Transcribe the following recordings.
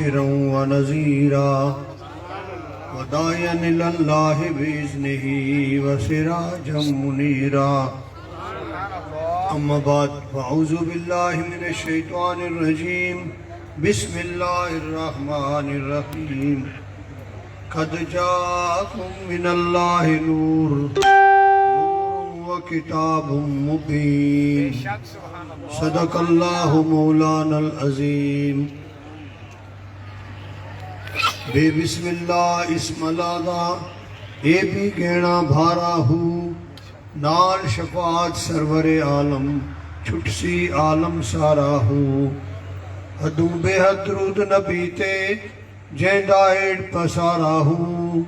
بشيرا ونذيرا وداعيا إلى الله بإذنه وسراجا منيرا أما بعد فأعوذ بالله من الشيطان الرجيم بسم الله الرحمن الرحيم قد جاءكم من الله نور وكتاب مبين صدق الله مولانا العظيم بے بسم اللہ اسم لادا اے بھی گینا بھارا ہو نال شفاعت سرور عالم چھٹسی عالم سارا ہو حدوں بے حد درود نبی تے جین دائڑ پسارا ہو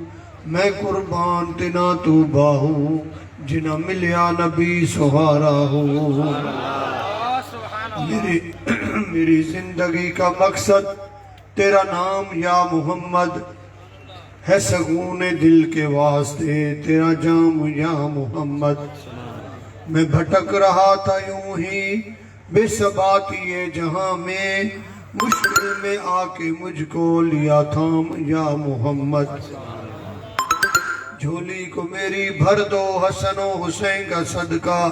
میں قربان تنا تو باہو جنہ ملیا نبی سہارا ہو میری زندگی کا مقصد تیرا نام یا محمد ہے سکون دل کے واسطے تیرا جام یا محمد میں بھٹک رہا تھا یوں ہی بے ثباتی جہاں میں مشکل میں آ کے مجھ کو لیا تھام یا محمد جھولی کو میری بھر دو حسن و حسین کا صدقہ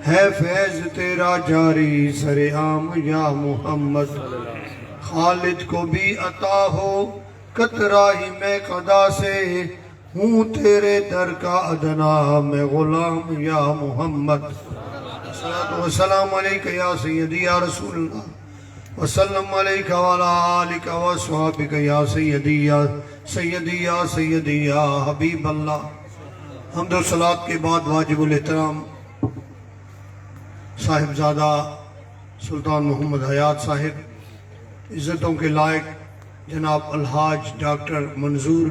ہے فیض تیرا جاری سر عام یا محمد خالد کو بھی عطا ہو قطرہ ہی میں قضا سے ہوں تیرے در کا ادنا میں غلام یا محمد السلام علیکہ یا سیدی یا رسول اللہ وسلم علیکہ وعلا آلکہ وصحابکہ یا سیدی یا سیدی یا حبیب اللہ حمد و صلاة کے بعد واجب الاحترام صاحبزادہ سلطان محمد حیات صاحب عزتوں کے لائق جناب الحاج ڈاکٹر منظور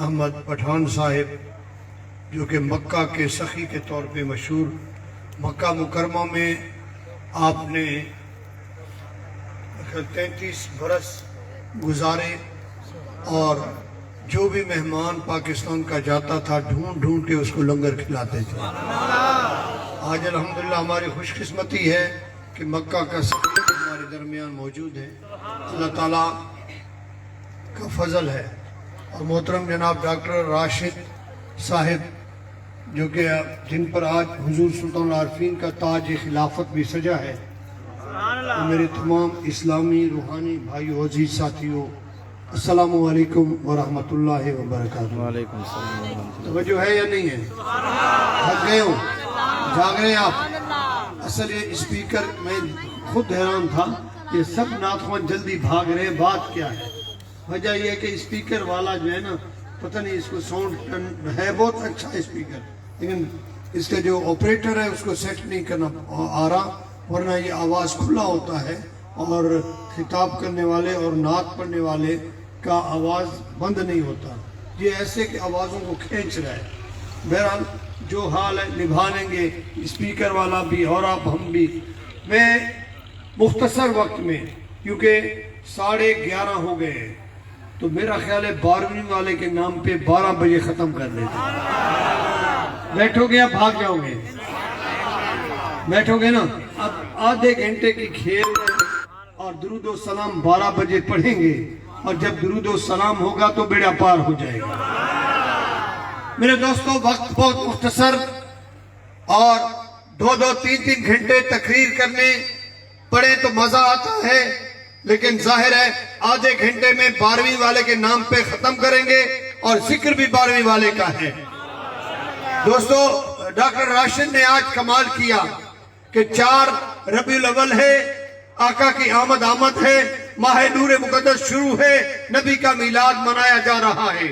احمد پٹھان صاحب جو کہ مکہ کے سخی کے طور پہ مشہور مکہ مکرمہ میں آپ نے 33 برس گزارے اور جو بھی مہمان پاکستان کا جاتا تھا ڈھونڈ ڈھونڈ کے اس کو لنگر کھلاتے تھے آج الحمدللہ ہماری خوش قسمتی ہے کہ مکہ کا سخی ہمارے درمیان موجود ہے اللہ تعالیٰ کا فضل ہے اور محترم جناب ڈاکٹر راشد صاحب جو کہ جن پر آج حضور سلطان العارفین کا تاج خلافت بھی سجا ہے اور میرے تمام اسلامی روحانی بھائیو عزیز ساتھیوں السلام علیکم ورحمۃ اللہ وبرکاتہ وعلیکم السلام ورحمۃ اللہ توجہ ہے یا نہیں ہے تھک گئے ہو جاگ رہے ہیں آپ اصل یہ اسپیکر میں خود حیران تھا یہ سب ناتخوان جلدی بھاگ رہے ہیں بات کیا ہے وجہ یہ ہے کہ اسپیکر والا جو ہے نا پتہ نہیں اس کو ساؤنڈ ہے بہت اچھا اسپیکر لیکن اس کا جو آپریٹر ہے اس کو سیٹ نہیں کرنا آ رہا ورنہ یہ آواز کھلا ہوتا ہے اور خطاب کرنے والے اور نعت پڑھنے والے کا آواز بند نہیں ہوتا یہ ایسے کہ آوازوں کو کھینچ رہا ہے بہرحال جو حال ہے نبھا لیں گے اسپیکر والا بھی اور آپ ہم بھی میں مختصر وقت میں کیونکہ 11:30 ہو گئے ہیں تو میرا خیال ہے 12ویں والے کے نام پہ 12 بجے ختم کر لیتے بیٹھو گے یا بھاگ جاؤ گے بیٹھو گے نا اب آدھے گھنٹے کی کھیل اور درود و سلام 12 بجے پڑھیں گے اور جب درود و سلام ہوگا تو بیڑا پار ہو جائے گا میرے دوستو وقت بہت مختصر اور 2-3 گھنٹے تقریر کرنے پڑے تو مزہ آتا ہے لیکن ظاہر ہے آدھے گھنٹے میں 12ویں والے کے نام پہ ختم کریں گے اور ذکر بھی 12ویں والے کا ہے دوستو ڈاکٹر راشد نے آج کمال کیا کہ 4 ربیع الاول ہے آقا کی آمد ہے ماہ نور مقدس شروع ہے نبی کا میلاد منایا جا رہا ہے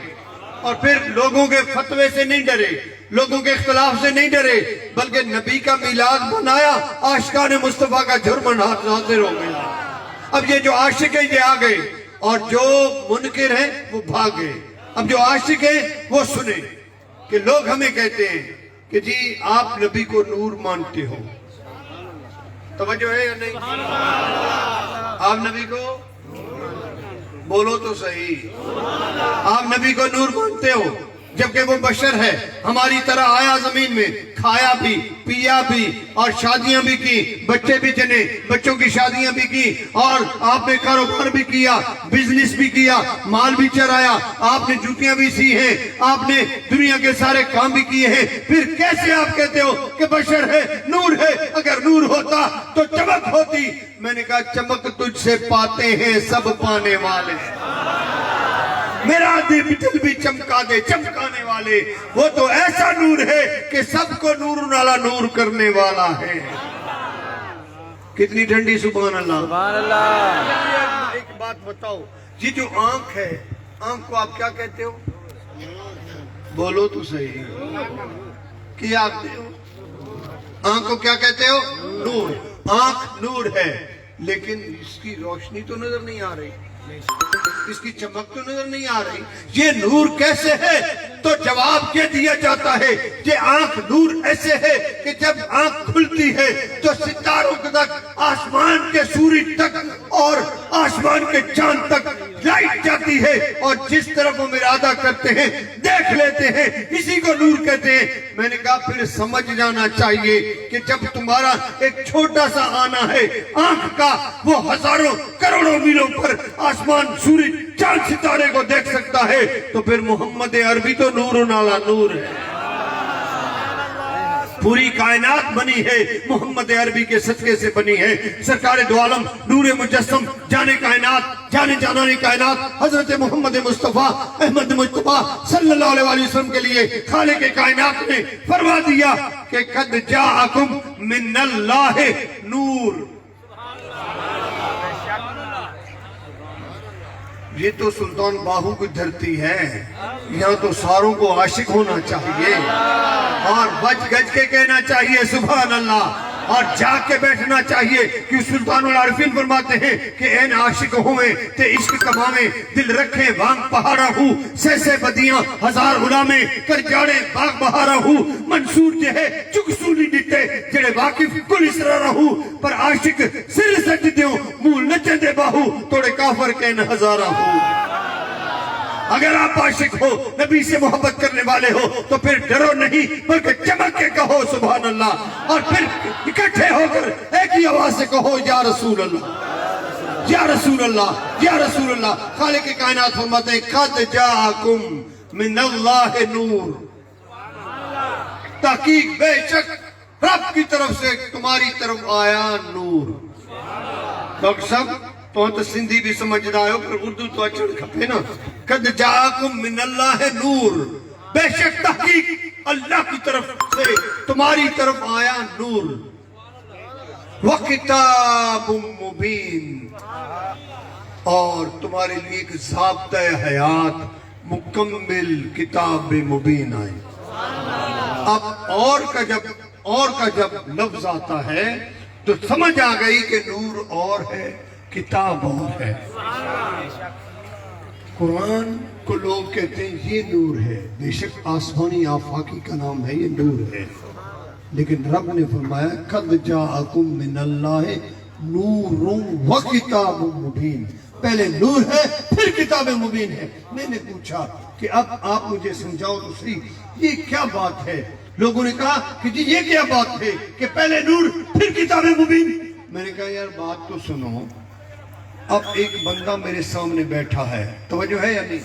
اور پھر لوگوں کے فتوے سے نہیں ڈرے لوگوں کے اختلاف سے نہیں ڈرے بلکہ نبی کا میلاد منایا عاشقان مصطفیٰ کا جرم حاضر ہو گیا اب یہ جو عاشق ہیں یہ آ گئے اور جو منکر ہیں وہ بھاگ گئے اب جو عاشق ہیں وہ سنیں کہ لوگ ہمیں کہتے ہیں کہ جی آپ نبی کو نور مانتے ہو توجہ ہے یا نہیں آپ نبی کو بولو تو صحیح آپ نبی کو نور مانتے ہو جبکہ وہ بشر ہے، ہماری طرح آیا زمین میں، کھایا بھی، پیا بھی، اور شادیاں بھی کی، بچے بھی جنے، بچوں کی شادیاں بھی کی، اور آپ نے کاروبار بھی کیا، بزنس بھی کیا، مال بھی چرایا، آپ نے جوتیاں بھی سی ہیں، آپ نے دنیا کے سارے کام بھی کیے ہیں، پھر کیسے آپ کہتے ہو کہ بشر ہے، نور ہے؟ اگر نور ہوتا تو چمک ہوتی۔ میں نے کہا چمک تجھ سے پاتے ہیں سب پانے والے، میرا دل بھی چمکا دے چمکانے والے، وہ تو ایسا نور ہے کہ سب کو نور والا نور کرنے والا ہے۔ کتنی ٹھنڈی سبحان اللہ، سبحان اللہ۔ ایک بات بتاؤ، یہ جو آنکھ ہے، آنکھ کو آپ کیا کہتے ہو؟ بولو تو صحیح، کیا کہتے ہو؟ آنکھ کو کیا کہتے ہو؟ نور۔ آنکھ نور ہے، لیکن اس کی روشنی تو نظر نہیں آ رہی، اس کی چمک تو نظر نہیں آ رہی۔ یہ نور کیسے ہے؟ تو جواب یہ دیا جاتا ہے، یہ آنکھ نور ایسے ہے کہ جب آنکھ کھلتی ہے تو ستاروں تک، آسمان کے سورج تک اور آسمان کے چاند تک لائٹ جاتی ہے، اور جس طرف ہم ارادہ کرتے ہیں دیکھ لیتے ہیں، اسی کو نور کہتے ہیں۔ میں نے کہا پھر سمجھ جانا چاہیے کہ جب تمہارا ایک چھوٹا سا آنا ہے آنکھ کا، وہ ہزاروں کروڑوں میلوں پر آسمان، سورج، چاند، ستارے کو دیکھ سکتا ہے، تو پھر محمد عربی تو نور نالا نور ہے۔ پوری کائنات بنی ہے محمد عربی کے صدقے سے بنی ہے۔ سرکار دو عالم، نور مجسم، جانے کائنات، جانے جانانی کائنات، حضرت محمد مصطفیٰ احمد مجتبیٰ صلی اللہ علیہ وسلم کے لیے خالق کائنات نے فرما دیا کہ قد جاءکم من اللہ نور۔ یہ تو سلطان باہو کی دھرتی ہے، یہاں تو ساروں کو عاشق ہونا چاہیے، اور بچ گج کے کہنا چاہیے سبحان اللہ، اور جاگ کے بیٹھنا چاہیے، کہ سلطان العارفین فرماتے ہیں کہ این عاشق ہوئے تے عشق کماویں، دل رکھیں وانگ پہاڑا ہوں، سے بدیاں ہزار غلامیں کر جاڑے باغ بہارا ہوں، منصور جے ہے چک سولی ڈٹے جڑے واقف کل اسرارا ہوں، پر عاشق سر سج دیوں مول نچے دے باہو توڑے کافر کے ہزارہ ہوں۔ اگر آپ عاشق ہو، نبی سے محبت کرنے والے ہو، تو پھر ڈرو نہیں بلکہ چمک کے کہو سبحان اللہ، اور پھر اکٹھے ہو کر ایک ہی آواز سے کہو یا رسول اللہ، یا رسول اللہ، یا رسول اللہ۔ خالق کائنات فرماتے ہیں قد جاءکم من اللہ نور، تحقیق بے شک رب کی طرف سے تمہاری طرف آیا نور۔ ڈاکٹر صاحب تو سندھی بھی سمجھنا ہے، پر اردو تو اچھڑ کھپے نا۔ قد جاءکم من اللہ نور، بے شک تحقیق اللہ کی طرف سے تمہاری طرف آیا نور۔ وَكِتَابٌ مُبِينٌ، اور تمہارے لیے ایک ضابطہ حیات مکمل کتاب مبین آئی۔ اب اور کا جب لفظ آتا ہے تو سمجھ آ گئی کہ نور اور ہے، کتاب اور ہے۔ قرآن کو لوگ کہتے ہیں یہ نور ہے، بے شک آسمانی آفاقی کا نام ہے، یہ نور ہے، لیکن رب نے فرمایا قد جاءکم من اللہ نور و کتاب مبین، پہلے نور ہے پھر کتاب مبین ہے۔ میں نے پوچھا کہ اب آپ مجھے سمجھاؤ تو صحیح، یہ کیا بات ہے؟ لوگوں نے کہا کہ جی یہ کیا بات ہے کہ پہلے نور پھر کتاب مبین؟ میں نے کہا یار بات تو سنو، اب ایک بندہ میرے سامنے بیٹھا ہے، توجہ ہے یا نہیں؟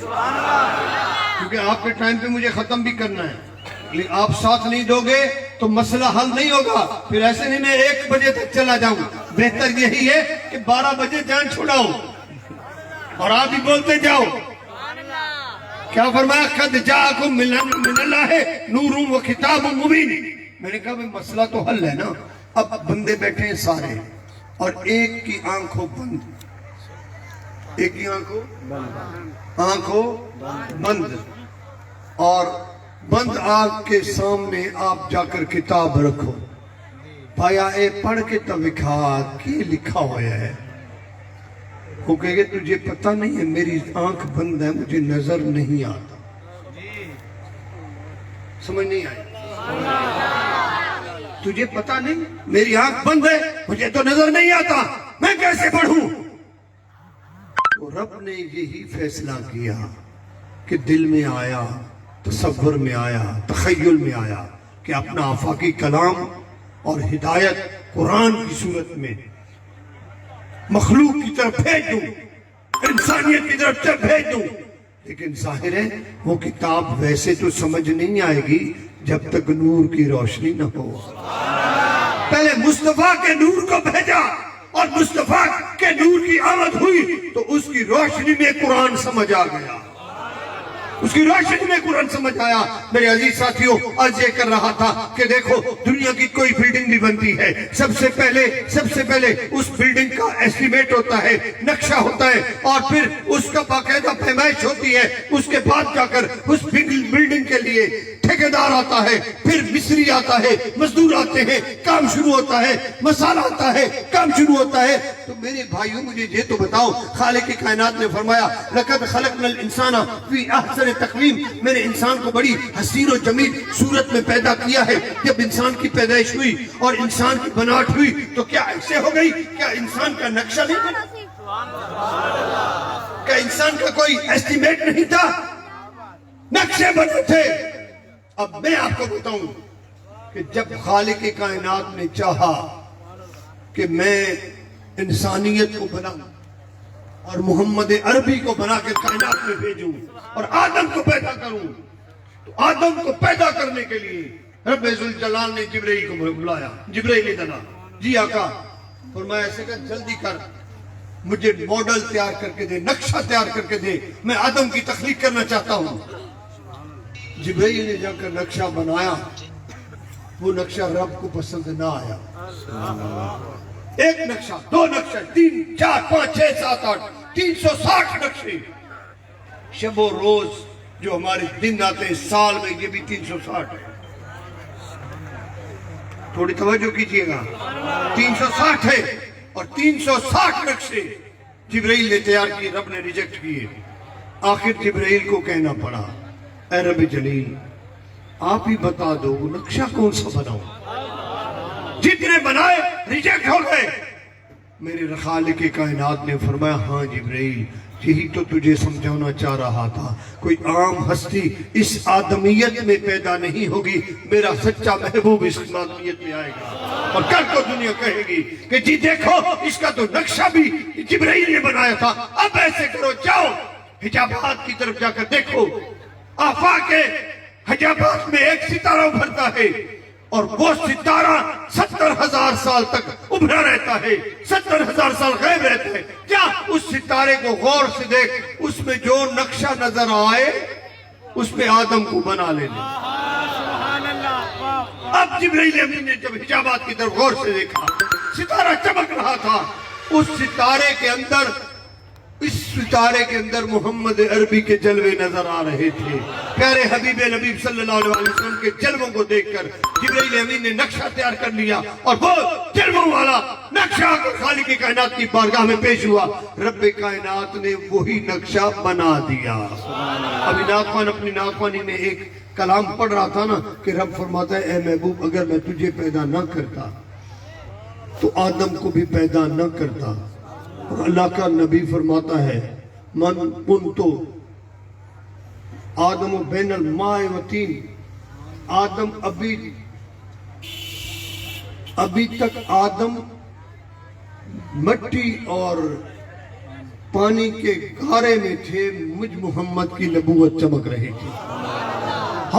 کیونکہ آپ کے ٹائم پہ مجھے ختم بھی کرنا ہے، لیکن آپ ساتھ نہیں دو گے تو مسئلہ حل نہیں ہوگا۔ پھر ایسے نہیں میں 1 بجے تک چلا جاؤں، بہتر یہی ہے کہ 12 بجے جان چھڑاؤ اور آپ بھی بولتے جاؤ۔ کیا فرمایا؟ قد جاءکم من اللہ نور و کتاب مبین۔ میں نے کہا مسئلہ تو حل ہے نا، اب بندے بیٹھے ہیں سارے، اور ایک کی آنکھوں بند، ایک کی آنکھوں بند، اور بند آنکھ کے سامنے آپ جا کر کتاب رکھو، بھایا اے پڑھ کے تو لکھا کی لکھا ہوا ہے؟ وہ کہے گے تجھے پتہ نہیں ہے میری آنکھ بند ہے، مجھے نظر نہیں آتا۔ سمجھ نہیں آئی؟ تجھے پتہ نہیں میری آنکھ بند ہے، مجھے تو نظر نہیں آتا، میں کیسے پڑھوں؟ تو رب نے یہی فیصلہ کیا کہ دل میں آیا تصور میں آیا، تخیل میں آیا کہ اپنا آفاقی کلام اور ہدایت قرآن کی صورت میں مخلوق کی طرف بھیج دوں، انسانیت کی طرف بھیج دوں. لیکن ظاہر ہے وہ کتاب ویسے تو سمجھ نہیں آئے گی جب تک نور کی روشنی نہ ہو. پہلے مصطفیٰ کے نور کو بھیجا اور مصطفیٰ کے نور کی آمد ہوئی تو اس کی روشنی میں قرآن سمجھ آ گیا، اس کی روشنی میں قرآن سمجھ آیا. میرے عزیز ساتھیوں، آج یہ کر رہا تھا کہ دیکھو دنیا کی کوئی بلڈنگ بھی بنتی ہے، سب سے پہلے اس بلڈنگ کا ایسٹیمیٹ ہوتا ہے، نقشہ ہوتا ہے، اور پھر اس کا باقاعدہ پیمائش ہوتی ہے. اس کے بعد جا کر اس بلڈنگ کے لیے ٹھیکیدار آتا ہے، پھر مستری آتا ہے، مزدور آتے ہیں، کام شروع ہوتا ہے، مسالہ آتا ہے، کام شروع ہوتا ہے. تو میرے بھائیوں مجھے یہ تو بتاؤ، خالق کائنات نے فرمایا لَقَدْ خَلَقْنَا الْإِنسَانَ فِي أَحْسَنِ تقویم، میں نے انسان کو بڑی حسین و جمیل صورت میں پیدا کیا ہے. جب انسان کی پیدائش ہوئی اور انسان کی بناوٹ ہوئی تو کیا ایسے ہو گئی؟ کیا انسان کا نقشہ نہیں تھا؟ کیا انسان کا کوئی ایسٹیمیٹ نہیں تھا؟ نقشے بنے تھے. اب میں آپ کو بتاؤں کہ جب خالق کائنات نے چاہا کہ میں انسانیت کو بناؤں اور محمد عربی کو بنا کے کائنات میں بھیجوں اور آدم کو پیدا کروں، تو آدم کو پیدا کرنے کے لیے رب ذوالجلال نے جبرائیل کو بلایا. جبرائیل نے کہا جی آقا، فرمایا ایسے کہ جلدی کر، مجھے ماڈل تیار کر کے دے، نقشہ تیار کر کے دے، میں آدم کی تخلیق کرنا چاہتا ہوں. جبرائیل نے جا کر نقشہ بنایا، وہ نقشہ رب کو پسند نہ آیا. ایک نقشہ، دو نقشہ، 3 4 5 6 7 8 360 نقشے. شب و روز جو ہمارے دن آتے ہیں سال میں، یہ بھی 360 ہے. تھوڑی توجہ کیجئے گا، 360 ہے اور 360 نقشے جبرائیل نے تیار کیے، رب نے ریجیکٹ کیے. آخر جبرائیل کو کہنا پڑا اے رب جلیل آپ ہی بتا دو وہ نقشہ کون سا بناؤں. جتنے بنائے ریجیکٹ ہو گئے. میرے خالق کائنات نے فرمایا ہاں جبرائیل، یہی تو تجھے سمجھانا چاہ رہا تھا. کوئی عام ہستی اس آدمیت میں پیدا نہیں ہوگی، میرا سچا محبوب اس آدمیت میں آئے گا اور کل کو دنیا کہے گی کہ جی دیکھو اس کا تو نقشہ بھی جبرائیل نے بنایا تھا. اب ایسے کرو، جاؤ حجابات کی طرف جا کر دیکھو، آفاق حجابات میں ایک ستارہ ابھرتا ہے اور وہ ستارہ 70,000 سال تک ابھرا رہتا ہے، 70,000 سال غائب رہتا ہے. کیا اس ستارے کو غور سے دیکھ، اس میں جو نقشہ نظر آئے اس پہ آدم کو بنا لینا. اب جبرائیل امین نے جب حجابات کی طرف غور سے دیکھا، ستارہ چمک رہا تھا. اس ستارے کے اندر محمد عربی کے جلوے نظر آ رہے تھے. پیارے حبیب نبی صلی اللہ علیہ وسلم کے جلووں کو دیکھ کر جبرائیل امین نے نقشہ تیار کر لیا اور وہ جلووں والا نقشہ خالق کائنات کی بارگاہ میں پیش ہوا. رب کائنات نے وہی نقشہ بنا دیا. ابھی ناخوان اپنی ناخوانی میں ایک کلام پڑھ رہا تھا نا کہ رب فرماتا ہے اے محبوب اگر میں تجھے پیدا نہ کرتا تو آدم کو بھی پیدا نہ کرتا. اللہ کا نبی فرماتا ہے من کنتو آدم بین الماء و تین، آدم ابھی تک آدم مٹی اور پانی کے گارے میں تھے، مجھ محمد کی نبوت چمک رہی تھی.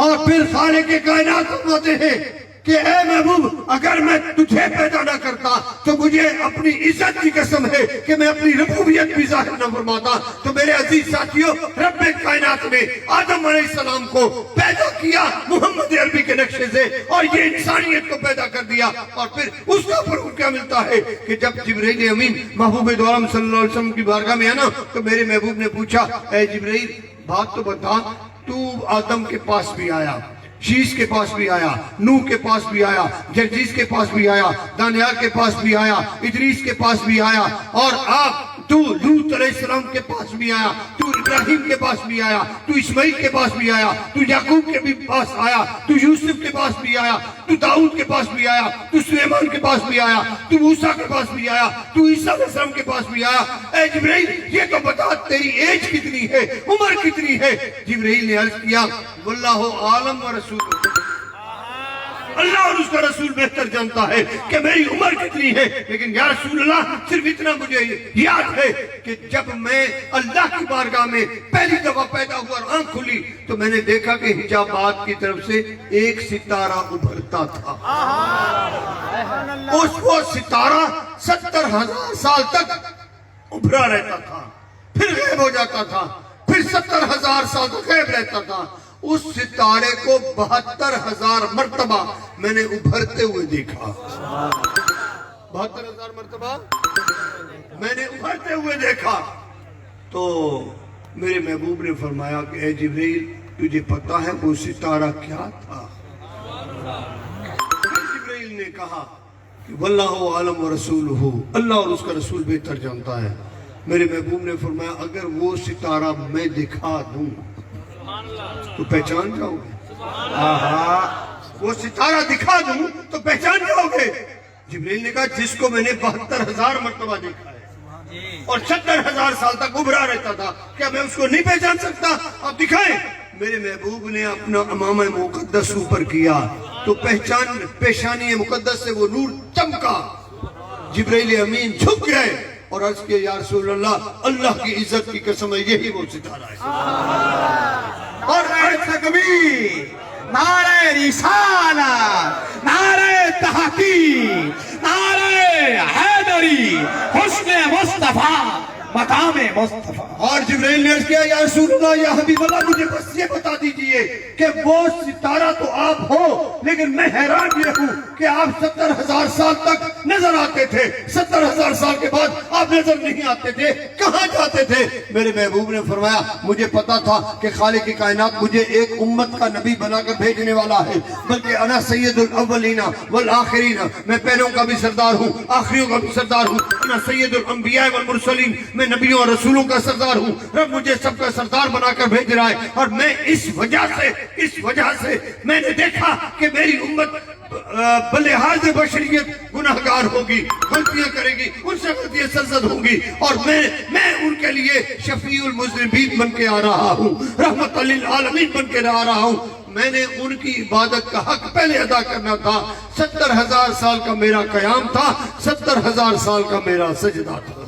اور پھر خالق کائنات فرماتے ہیں کہ اے محبوب اگر میں تجھے پیدا نہ کرتا تو مجھے اپنی عزت کی قسم ہے کہ میں اپنی ربوبیت بھی ظاہر نہ فرماتا. تو میرے عزیز ساتھیوں، رب کائنات نے آدم علیہ السلام کو پیدا کیا محمد عربی کے نقشے سے اور یہ انسانیت کو پیدا کر دیا. اور پھر اس کا فروغ کیا ملتا ہے کہ جب جبرائیل امین محبوب دو عالم صلی اللہ علیہ وسلم کی بارگاہ میں آنا تو میرے محبوب نے پوچھا اے جبرائیل بات تو بتا، تو آدم کے پاس بھی آیا، شیش کے پاس بھی آیا، نوح کے پاس بھی آیا، جرجیس کے پاس بھی آیا، دانیال کے پاس بھی آیا، ادریس کے پاس بھی آیا، اور تو لوط علیہ السلام کے پاس بھی آیا، تو ابراہیم کے پاس بھی آیا، تو اسماعیل کے پاس بھی آیا، تو یعقوب کے بھی پاس آیا، تو یوسف کے پاس بھی آیا، تو داؤد کے پاس بھی آیا، تو سلیمان کے پاس بھی آیا، تو موسیٰ کے پاس بھی آیا، تو عیسیٰ علیہ السلام کے پاس بھی آیا. اے جبرائیل یہ تو بتا تیری ایج کتنی ہے، عمر کتنی کتنی ہے؟ جبرائیل نے عرض کیا واللہ عالم و رسول، اللہ اور اس کا رسول بہتر جانتا ہے کہ میری عمر کتنی ہے، لیکن یا رسول اللہ صرف اتنا مجھے یاد ہے کہ جب میں اللہ کی بارگاہ میں پہلی دفعہ پیدا ہوا اور آنکھ کھلی تو میں نے دیکھا کہ حجابات کی طرف سے ایک ستارہ ابھرتا تھا، وہ ستارہ 70,000 سال تک ابھرا رہتا تھا، پھر غائب ہو جاتا تھا، پھر 70,000 سال تک غائب رہتا تھا۔ اس ستارے کو 72,000 مرتبہ میں نے ابھرتے ہوئے دیکھا، 72,000 مرتبہ میں نے ابھرتے ہوئے دیکھا۔ تو میرے محبوب نے فرمایا کہ اے جبرائیل تجھے پتا ہے وہ ستارہ کیا تھا؟ جبرائیل نے کہا کہ واللہ عالم و رسولہ، اللہ اور اس کا رسول بہتر جانتا ہے۔ میرے محبوب نے فرمایا اگر وہ ستارہ میں دکھا دوں تو پہچان جاؤ گے؟ وہ ستارہ دکھا دوں تو پہچان جاؤ گے؟ جبرائیل نے کہا جس کو میں نے 72,000 مرتبہ دیکھا ہے اور 70,000 سال تک ابھرا رہتا تھا، کیا میں اس کو نہیں پہچان سکتا؟ آپ دکھائیں۔ میرے محبوب نے اپنا امامہ مقدس اوپر کیا تو پیشانی مقدس سے وہ نور چمکا، جبرائیل امین جھک گئے اور عرض کیا یا رسول اللہ، اللہ کی عزت کی قسم ہے یہی وہ ستارہ ہے۔ اور عرض تکبیر، نعرہ رسالت، نعرہ تحقیق، نعرہ حیدری، حسن مصطفیٰ، مقام مصطفیٰ۔ اور جبرائیل نے عرض کیا یا رسول اللہ یا حبیب اللہ مجھے بس یہ بتا دیجئے کہ وہ ستارہ تو آپ ہو، لیکن میں حیران یہ ہوں کہ آپ 70,000 سال تک نظر آتے تھے، 70,000 سال کے بعد آپ نظر نہیں آتے تھے، کہاں جاتے تھے؟ میرے محبوب نے فرمایا مجھے پتا تھا کہ خالق کی کائنات مجھے ایک امت کا نبی بنا کر بھیجنے والا ہے، بلکہ انا سید الاولین والآخرین، میں پہلوں کا بھی سردار ہوں، آخریوں کا بھی سردار ہوں، انا سید الانبیاء والمرسلین، میں نبیوں اور رسولوں کا سردار ہوں، رب مجھے سب کا سردار بنا کر بھیج رہا ہے۔ اور میں اس وجہ سے میں نے دیکھا کہ میری امت بلحاظ بشریت گناہگار ہوگی، غلطیاں کرے گی، ان سے غلطیاں سرزد ہوں گی، اور میں ان کے لیے شفیع المذنبین بن کے آ رہا ہوں، رحمت للعالمین بن کے آ رہا ہوں۔ میں نے ان کی عبادت کا حق پہلے ادا کرنا تھا۔ 70,000 سال کا میرا قیام تھا، 70,000 سال کا میرا سجدہ تھا۔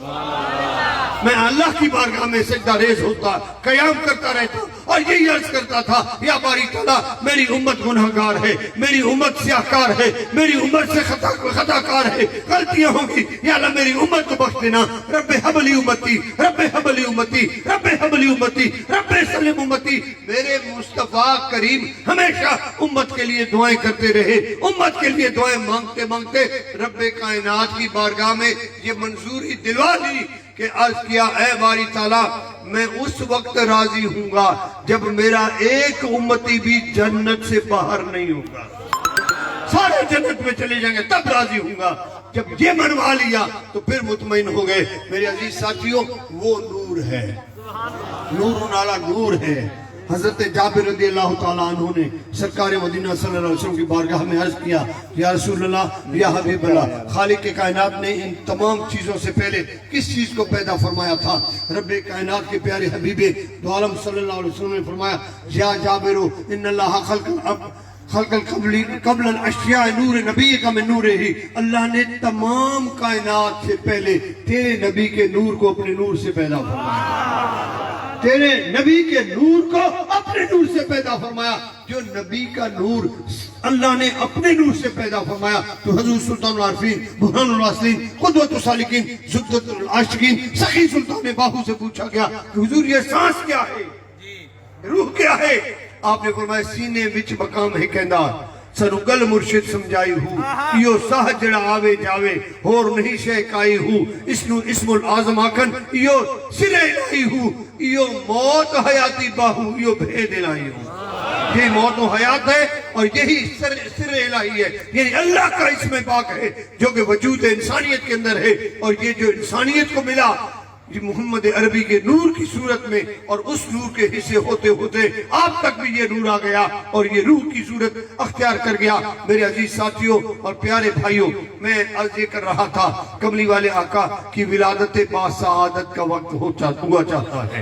میں اللہ کی بارگاہ میں سجدہ ریز ہوتا، قیام کرتا رہتا اور یہی عرض کرتا تھا یا باری تعالیٰ میری امت گناہگار ہے، میری امت سیاہکار ہے، میری امت سے خطا کار ہے، غلطیاں ہوں گی، یا اللہ میری امت کو بخش دینا۔ رب حب لی امتی، رب حب لی امتی، رب حب لی امتی، رب سلم امتی۔ میرے مصطفیٰ کریم ہمیشہ امت کے لیے دعائیں کرتے رہے، امت کے لیے دعائیں مانگتے مانگتے رب کائنات کی بارگاہ میں یہ منظوری دلوا لی کہ عرض کیا اے باری تعالیٰ میں اس وقت راضی ہوں گا جب میرا ایک امتی بھی جنت سے باہر نہیں ہوگا، سارے جنت میں چلے جائیں گے تب راضی ہوں گا۔ جب یہ منوا لیا تو پھر مطمئن ہو گئے۔ میرے عزیز ساتھیوں وہ نور ہے، نور نالا نور ہے۔ حضرت جابر رضی اللہ تعالیٰ عنہ نے سرکار مدینہ صلی اللہ علیہ وسلم کی بارگاہ میں عرض کیا یا رسول اللہ یا حبیب اللہ، خالق کے کائنات نے ان تمام چیزوں سے پہلے کس چیز کو پیدا فرمایا تھا؟ رب کائنات کے پیارے حبیب دو عالم صلی اللہ علیہ وسلم نے فرمایا یا جابر ان اللہ خلق قبل الاشیاء نور نبی کا من نور ہی، اللہ نے تمام کائنات سے پہلے تیرے نبی کے نور کو اپنے نور سے پیدا فرمایا، تیرے نبی کے نور کو اپنے نور سے پیدا فرمایا۔ جو نبی کا نور اللہ نے اپنے نور سے پیدا فرمایا تو حضور سلطان العارفین، برہان الواصلین، قدوۃ السالکین، زبدۃ العاشقین، سخی سلطان باہو سے پوچھا گیا کہ حضور یہ سانس کیا ہے، روح کیا ہے؟ آپ نے فرمایا سینے وچ مقام ہے کہندا سنو گل مرشد سمجھائی ہوں، یہ ساہ جڑا آوے جاوے اور نہیں شہکائی ہوں، اسنو اسم العظم آکن یہ سر الہی ہوں، یہ موت حیاتی باہو یہ بھید الہی ہوں۔ یہ موت و حیات ہے اور یہی سر الہی ہے، یعنی اللہ کا اسم پاک ہے جو کہ وجود انسانیت کے اندر ہے، اور یہ جو انسانیت کو ملا یہ محمد عربی کے نور کی صورت میں، اور اس نور کے حصے ہوتے ہوتے آپ تک بھی یہ نور آ گیا اور یہ روح کی صورت اختیار کر گیا۔ میرے عزیز ساتھیوں اور پیارے بھائیوں، میں عرض یہ کر رہا تھا کملی والے آقا کی ولادت با سعادت کا وقت ہوا چاہتا ہے۔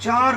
4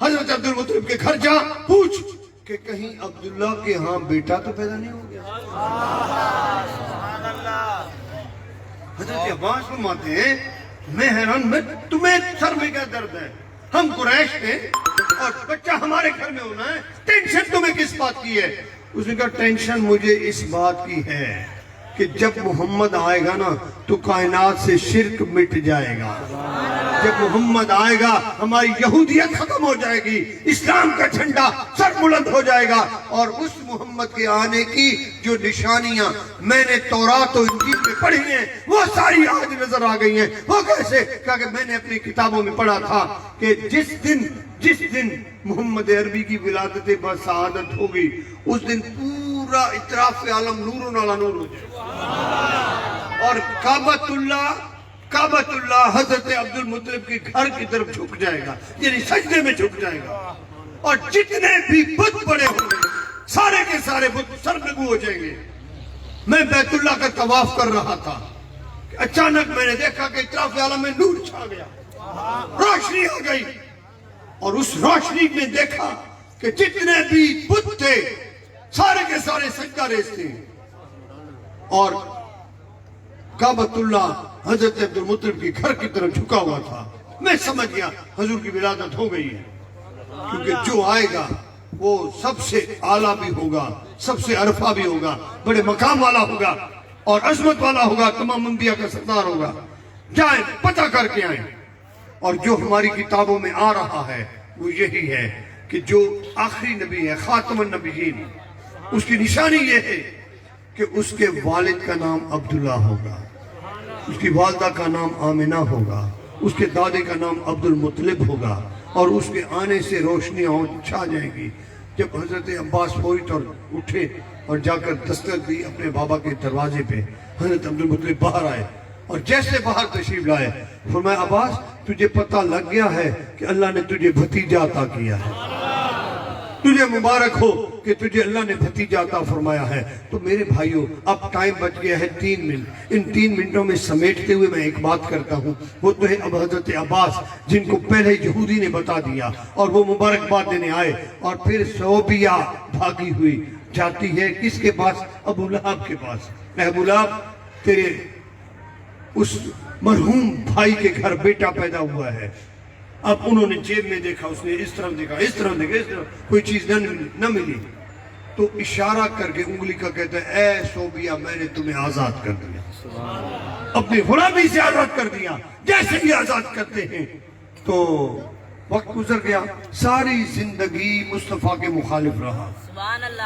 حضرت عبد المطلب کے گھر جا پوچھ کہ کہیں عبداللہ کے ہاں بیٹا تو پیدا نہیں ہو گیا. حضرت عباس فرماتے ہیں میں حیران، میں تمہیں سر میں کیا درد ہے؟ ہم قریش تھے اور بچہ ہمارے گھر میں ہونا ہے، ٹینشن تمہیں کس بات کی ہے؟ اس نے کہا ٹینشن مجھے اس بات کی ہے کہ جب محمد آئے گا نا تو کائنات سے شرک مٹ جائے گا. جب محمد آئے گا ہماری یہودیت ختم ہو جائے گی، اسلام کا جھنڈا سر بلند ہو جائے گا. اور اس محمد کے آنے کی جو نشانیاں میں نے تورات و انجیل میں پڑھی ہیں وہ ساری آج نظر آ گئی ہیں. وہ کیسے؟ کہ میں نے اپنی کتابوں میں پڑھا تھا کہ جس دن محمد عربی کی ولادت بسعادت ہوگی اس دن پورا اطراف عالم نور علی نور ہو جائے گا، اور کعبۃ اللہ حضرت عبد المطلب کے گھر کی طرف جھک جائے گا، یعنی سجدے میں جھک جائے گا. اور جتنے بھی بت پڑے ہوں گے سارے کے سارے بت سرنگو ہو جائیں گے. میں بیت اللہ کا طواف کر رہا تھا کہ اچانک میں نے دیکھا کہ اطراف عالم میں نور چھا گیا، روشنی آ گئی، اور اس روشنی میں دیکھا کہ جتنے بھی بت تھے سارے کے سارے سجدہ ریز تھے، اور کعبۃ اللہ حضرت عبد المطلب کے گھر کی طرف جھکا ہوا تھا. میں سمجھ گیا حضور کی ولادت ہو گئی ہے، کیونکہ جو آئے گا وہ سب سے اعلیٰ بھی ہوگا، سب سے عرفہ بھی ہوگا، بڑے مقام والا ہوگا اور عظمت والا ہوگا، تمام انبیاء کا سردار ہوگا. جائیں پتہ کر کے آئیں. اور جو ہماری کتابوں میں آ رہا ہے وہ یہی ہے کہ جو آخری نبی ہے خاتم النبیین، اس کی نشانی یہ ہے کہ اس کے والد کا نام عبداللہ ہوگا، اس کی والدہ کا نام آمنہ ہوگا، اس کے دادے کا نام عبد المطلب ہوگا، اور اس کے آنے سے روشنیاں چھا جائیں گی. جب حضرت عباس فوری طور اٹھے اور جا کر دستک دی اپنے بابا کے دروازے پہ، حضرت عبد المطلب باہر آئے اور جیسے باہر تشریف لائے فرمایا عباس تجھے پتہ لگ گیا ہے کہ اللہ نے تجھے بھتیجا عطا کیا ہے، تجھے مبارک ہو کہ تجھے اللہ نے بھتیجا عطا فرمایا ہے. تو میرے بھائیوں اب ٹائم بچ گیا ہے 3 منٹ. ان 3 منٹوں میں سمیٹتے ہوئے میں ایک بات کرتا ہوں. وہ تو ہے اب حضرت عباس جن کو پہلے یہودی نے بتا دیا اور وہ مبارکباد دینے آئے، اور پھر صوبیہ بھاگی ہوئی جاتی ہے کس کے پاس؟ ابو لہب کے پاس. ابو لہب تیرے اس مرحوم بھائی کے گھر بیٹا پیدا ہوا ہے. اب انہوں نے جیب میں دیکھا، اس نے اس طرف دیکھا، اس طرف دیکھا، اس طرف کوئی چیز نہ ملی، تو اشارہ کر کے انگلی کا کہتا ہے اے صوبیہ میں نے تمہیں آزاد کر دیا، اپنی غلامی سے آزاد کر دیا. جیسے ہی آزاد کرتے ہیں تو وقت گزر گیا، ساری زندگی مصطفیٰ کے مخالف رہا،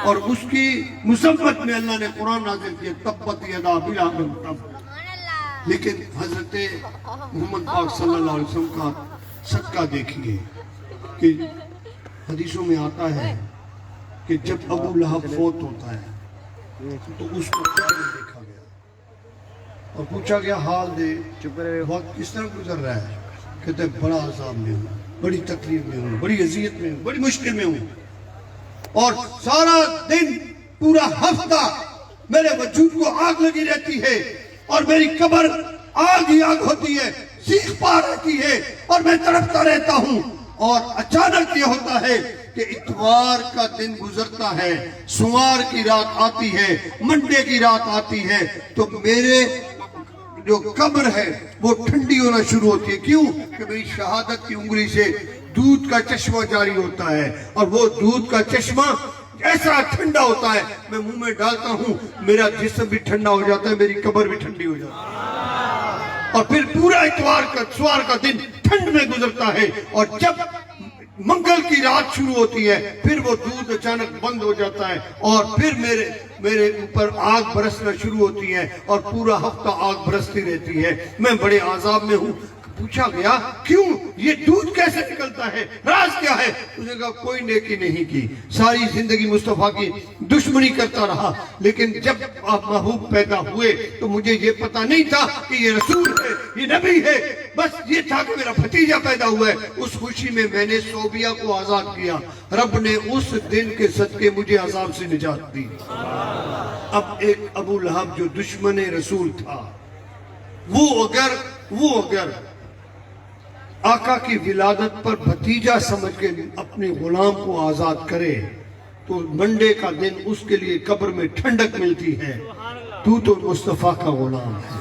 اور اس کی مذمت میں اللہ نے قرآن نازل کیا تبت یدا ابی لہب تب. لیکن حضرت محمد پاک صلی اللہ علیہ وسلم کا صدقہ دیکھیے کہ حدیثوں میں آتا ہے کہ جب ابو لہب فوت ہوتا ہے تو اس کو قبر میں دیکھا گیا اور پوچھا گیا حال دے وقت کس طرح گزر رہا ہے؟ کہتے ہیں بڑا عذاب میں ہوں، بڑی تکلیف میں ہوں، بڑی اذیت میں ہوں، بڑی مشکل میں ہوں، اور سارا دن پورا ہفتہ میرے وجود کو آگ لگی رہتی ہے اور میری قبر آگ ہی آگ ہوتی ہے، سیخ پا رہتی ہے اور میں تڑپتا رہتا ہوں. اور اچانک یہ ہوتا ہے کہ اتوار کا دن گزرتا ہے، سوار کی رات آتی ہے، منڈے کی رات آتی ہے، تو میرے جو قبر ہے وہ ٹھنڈی ہونا شروع ہوتی ہے. کیوں؟ کہ میری شہادت کی انگلی سے دودھ کا چشمہ جاری ہوتا ہے، اور وہ دودھ کا چشمہ ایسا ٹھنڈا ہوتا ہے میں منہ میں ڈالتا ہوں میرا جسم بھی ٹھنڈا ہو جاتا ہے، میری قبر بھی ٹھنڈی ہو جاتی ہے. اور پھر پورا اتوار کا سوار کا دن ٹھنڈ میں گزرتا ہے، اور جب منگل کی رات شروع ہوتی ہے پھر وہ دودھ اچانک بند ہو جاتا ہے، اور پھر میرے اوپر آگ برسنا شروع ہوتی ہے، اور پورا ہفتہ آگ برستی رہتی ہے. میں بڑے عذاب میں ہوں. پوچھا گیا کیوں یہ دودھ کیسے نکلتا ہے، راز کیا ہے؟ اس نے کہا کوئی نیکی نہیں کی، ساری زندگی مصطفیٰ کی دشمنی کرتا رہا، لیکن جب آپ محبوب پیدا ہوئے تو مجھے یہ پتا نہیں تھا کہ یہ رسول ہے، یہ نبی ہے، بس یہ تھا کہ میرا بھتیجا پیدا ہوا ہے. اس خوشی میں میں نے صوبیہ کو آزاد کیا. رب نے اس دن کے صدقے مجھے عذاب سے نجات دی. اب ایک ابو لہب جو دشمن رسول تھا، وہ اگر آقا کی ولادت پر بھتیجا سمجھ کے اپنے غلام کو آزاد کرے تو منڈے کا دن اس کے لیے قبر میں ٹھنڈک ملتی ہے. تو مصطفیٰ کا غلام ہے,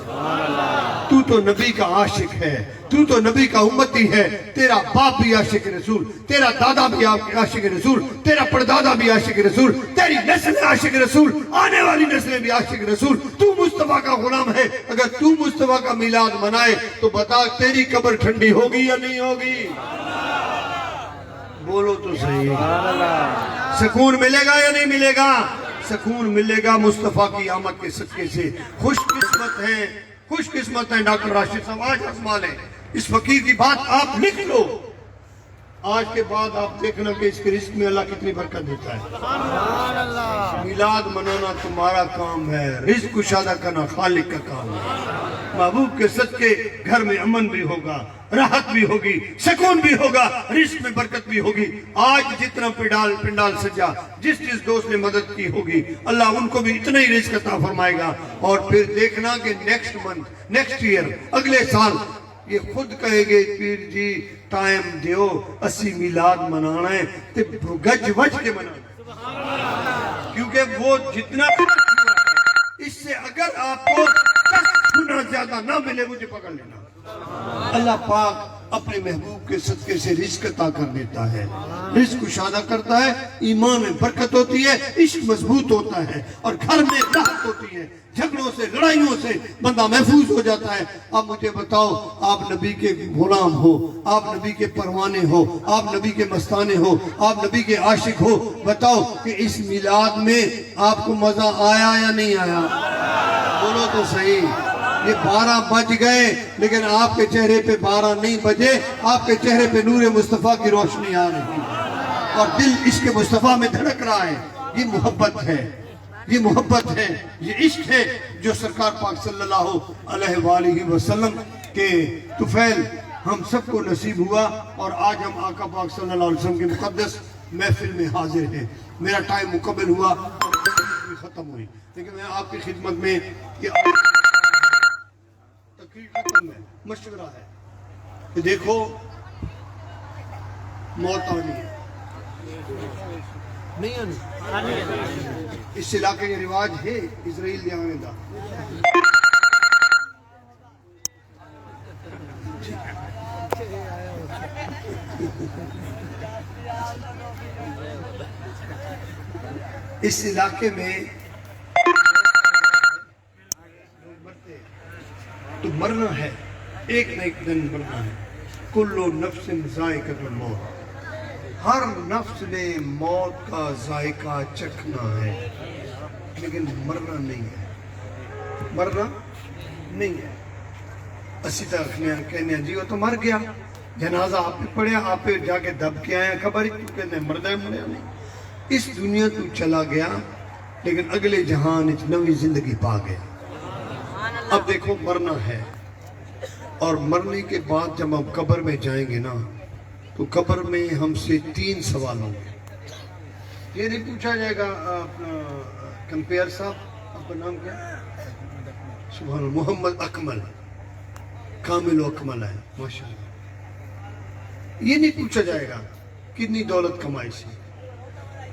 تو نبی کا عاشق ہے, تو نبی کا امتی ہے. تیرا باپ بھی عاشق رسول, تیرا دادا بھی عاشق رسول, تیرا پردادا بھی عاشق رسول, تیری نسل عاشق رسول, آنے والی نسلیں بھی عاشق رسول. تو مصطفیٰ کا غلام ہے. اگر تو مصطفیٰ کا میلاد منائے تو بتا تیری قبر ٹھنڈی ہوگی یا نہیں ہوگی؟ بولو تو صحیح. سکون ملے گا یا نہیں ملے گا؟ سکون ملے گا مصطفیٰ کی آمد کے صدقے سے. خوش قسمت ہیں ڈاکٹر راشد صاحب. آج آزما لیں, اس فقیر کی بات آپ لکھ لو. آج کے بعد آپ دیکھنا کہ اس کے رزق میں اللہ کتنی برکت دیتا ہے. میلاد منانا تمہارا کام ہے, رزق کشادہ کرنا خالق کا کام ہے. محبوب کے صدقے گھر میں امن بھی ہوگا, راحت بھی ہوگی, سکون بھی ہوگا, رزق میں برکت بھی ہوگی. آج جتنا پنڈال سجا, جس دوست نے مدد کی ہوگی, اللہ ان کو بھی اتنا ہی رزق عطا فرمائے گا. اور پھر دیکھنا کہ نیکسٹ منتھ, نیکسٹ ایئر, اگلے سال یہ خود کہے گے پیر جی ٹائم دیو, اسی میلاد منانا ہے تے گج وج کے منانا. کیونکہ وہ جتنا اس سے اگر آپ کو 10 گنا زیادہ نہ ملے مجھے پکڑ لینا. اللہ پاک اپنے محبوب کے صدقے سے رزق عطا کر دیتا ہے, رزق کشادہ کرتا ہے, ایمان میں برکت ہوتی ہے, عشق مضبوط ہوتا ہے, اور گھر میں راحت ہوتی ہے. جھگڑوں سے, لڑائیوں سے بندہ محفوظ ہو جاتا ہے. اب مجھے بتاؤ, آپ نبی کے غلام ہو, آپ نبی کے پروانے ہو, آپ نبی کے مستانے ہو, آپ نبی کے عاشق ہو, بتاؤ کہ اس میلاد میں آپ کو مزہ آیا یا نہیں آیا؟ بولو تو صحیح. یہ 12 بج گئے لیکن آپ کے چہرے پہ 12 نہیں بجے, آپ کے چہرے پہ نور مصطفیٰ کی روشنی آ رہی اور دل عشق مصطفیٰ میں دھڑک رہا ہے. یہ محبت ہے, یہ محبت ہے, یہ عشق ہے جو سرکار پاک صلی اللہ علیہ وآلہ وسلم کے طفیل ہم سب کو نصیب ہوا. اور آج ہم آقا پاک صلی اللہ علیہ وسلم کے مقدس محفل میں حاضر ہیں. میرا ٹائم مکمل ہوا اور ختم ہوئی, لیکن میں آپ کی خدمت میں مشورہ ہے کہ دیکھو موت آنی ہے, نہیں آنی. اس علاقے کے رواج ہے اسرائیل دے آنے دا. اس علاقے میں تو مرنا ہے, ایک نہ ایک دن مرنا ہے. کلو نفس ذائقۃ الموت, ہر نفس نے موت کا ذائقہ چکھنا ہے, لیکن مرنا نہیں ہے, مرنا نہیں ہے. اسی طرح کہنے ہیں جی وہ تو مر گیا, جنازہ آپ پہ پڑھیا, آپ پہ جا کے دب کے آئے, خبر ہی تو کہنے مردہ مریا نہیں. اس دنیا تو چلا گیا لیکن اگلے جہان ایک نوی زندگی پا گیا. اب دیکھو مرنا ہے, اور مرنے کے بعد جب ہم قبر میں جائیں گے نا تو قبر میں ہم سے 3 سوال ہوں گے. یہ نہیں پوچھا جائے گا اپنا کمپیئر صاحب, آپ کا نام کیا ہے؟ سبحان اللہ, محمد اکمل, کامل و اکمل ہے ماشاءاللہ. یہ نہیں پوچھا جائے گا کتنی دولت کمائی سی,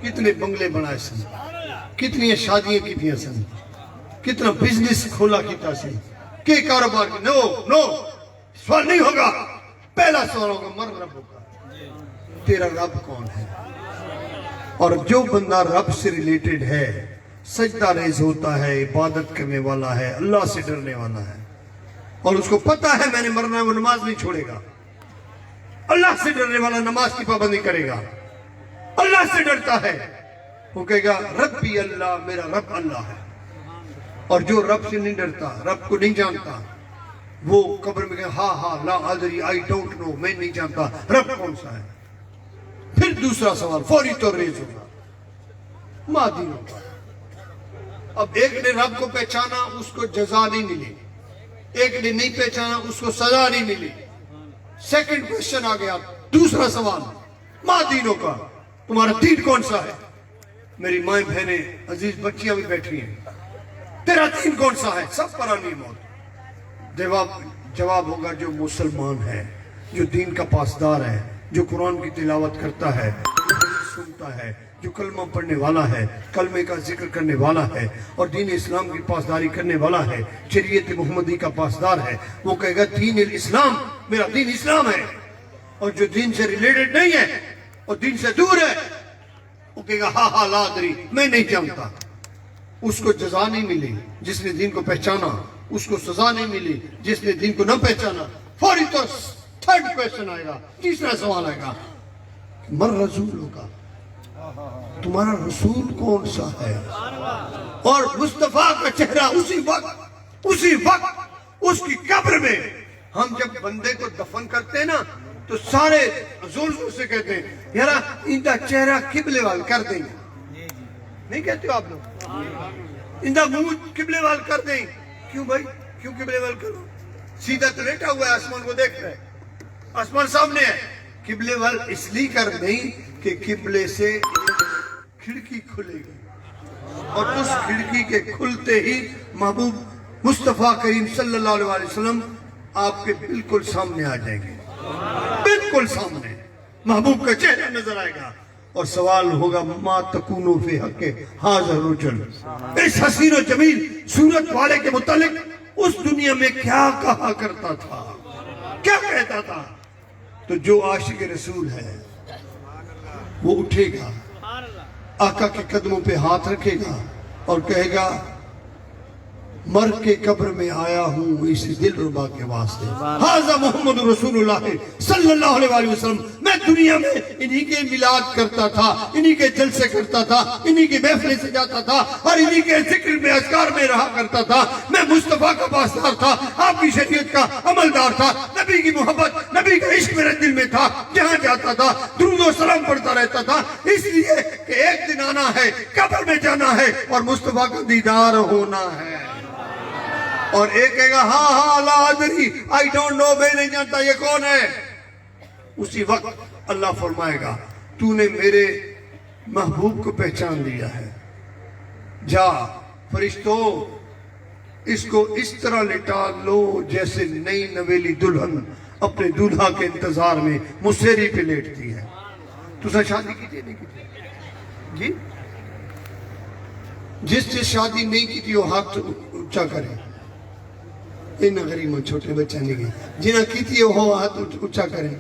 کتنے بنگلے بنائے سن, کتنی شادیاں کی سن, کتنا بزنس کھولا کیتا سی, کہ کاروبار کی. نو سوال نہیں ہوگا. پہلا سوال ہوگا مر رب ہوگا, تیرا رب کون ہے؟ اور جو بندہ رب سے ریلیٹڈ ہے, سجدہ ریز ہوتا ہے, عبادت کرنے والا ہے, اللہ سے ڈرنے والا ہے, اور اس کو پتا ہے میں نے مرنا ہے, وہ نماز نہیں چھوڑے گا. اللہ سے ڈرنے والا نماز کی پابندی کرے گا, اللہ سے ڈرتا ہے, وہ کہے گا ربی اللہ, میرا رب اللہ ہے. اور جو رب سے نہیں ڈرتا, رب کو نہیں جانتا, وہ قبر میں کہے ہاں لا ادری, آئی ڈونٹ نو, میں نہیں جانتا رب کون سا ہے. پھر دوسرا سوال فوری طور ریز ہوگا, ماں دینوں کا. اب ایک نے رب کو پہچانا, اس کو جزا نہیں ملی, ایک نے نہیں پہچانا, اس کو سزا نہیں ملی. سیکنڈ کوشچن آ گیا, دوسرا سوال ماں دینوں کا, تمہارا دین کون سا ہے؟ میری مائیں بہنیں عزیز بچیاں بھی بیٹھی ہیں, تیرا دین کون سا ہے؟ سب پر آنی موت. جواب ہوگا جو مسلمان ہے, جو دین کا پاسدار ہے، جو قرآن کی تلاوت کرتا ہے، سنتا ہے، جو کلمہ پڑھنے والا ہے، کلمے کا ذکر کرنے والا ہے اور دین اسلام کی پاسداری کرنے والا ہے، شریعت محمدی کا پاسدار ہے، وہ کہے گا دین الاسلام، میرا دین اسلام ہے۔ اور جو دین سے ریلیٹڈ نہیں ہے اور دین سے دور ہے، وہ کہے گا ہاں ہاں لا ادری، میں نہیں جانتا۔ اس کو جزا نہیں ملی جس نے دین کو پہچانا، اس کو سزا نہیں ملی جس نے دین کو نہ پہچانا۔ فوری طور تھرڈ کویسچن آئے گا، تیسرا سوال آئے گا، مر رسول ہوگا، تمہارا رسول کون سا ہے؟ اور مصطفیٰ کا چہرہ اسی وقت اس کی قبر میں، ہم جب بندے کو دفن کرتے ہیں نا تو سارے زور زور سے کہتے ہیں یارا ان کا چہرہ قبلے وال کر دیں گے، نہیں کہتے ہو آپ لوگ؟ ان کا منہ قبلے وال کر دیں۔ کیوں بھائی، کیوں قبلے وال کرو؟ سیدھا تو لیٹا ہوا ہے، آسمان کو دیکھ رہے، آسمان سامنے ہے۔ قبلے وال اس لیے کر دیں کہ قبلے سے کھڑکی کھلے گی اور اس کھڑکی کے کھلتے ہی محبوب مصطفیٰ کریم صلی اللہ علیہ وسلم آپ کے بالکل سامنے آ جائیں گے، بالکل سامنے محبوب کا چہرہ نظر آئے گا اور سوال ہوگا ما تکونو فی حق ھذا الرجل، اس حسین و جمیل صورت والے کے متعلق اس دنیا میں کیا کہا کرتا تھا، کیا کہتا تھا؟ تو جو عاشق رسول ہے وہ اٹھے گا، آقا کے قدموں پہ ہاتھ رکھے گا اور کہے گا مر کے قبر میں آیا ہوں اس دل ربا کے واسطے، ھذا محمد رسول اللہ صلی اللہ علیہ وسلم، میں دنیا میں انہی کے میلاد کرتا تھا، انہی کے جلسے کرتا تھا، انہی کی محفلیں سے جاتا تھا اور انہی کے ذکر میں اذکار میں رہا کرتا تھا، میں مصطفیٰ کا پاسدار تھا، آپ کی شریعت کا عملدار تھا، نبی کی محبت، نبی کا عشق میرے دل میں تھا، جہاں جاتا تھا درود و سلام پڑھتا رہتا تھا، اس لیے کہ ایک دن آنا ہے، قبر میں جانا ہے اور مصطفیٰ کا دیدار ہونا ہے۔ اور ایک کہے گا ہاں ہاں لا ادری، آئی ڈونٹ نو، میں نہیں جانتا یہ کون ہے۔ اسی وقت اللہ فرمائے گا تو نے میرے محبوب کو پہچان لیا ہے، جا فرشتوں اس کو اس طرح لٹا لو جیسے نئی نویلی دلہن اپنے دولہا کے انتظار میں مسیری پہ لیٹتی ہے۔ تو سا شادی کی تھی نہیں کی تھی جی؟ جس شادی نہیں کی تھی وہ ہاتھ اونچا کرے، ان غریبوں چھوٹے بچہ نہیں گئے، جنہاں کی تھی وہ ہاتھ اونچا کریں۔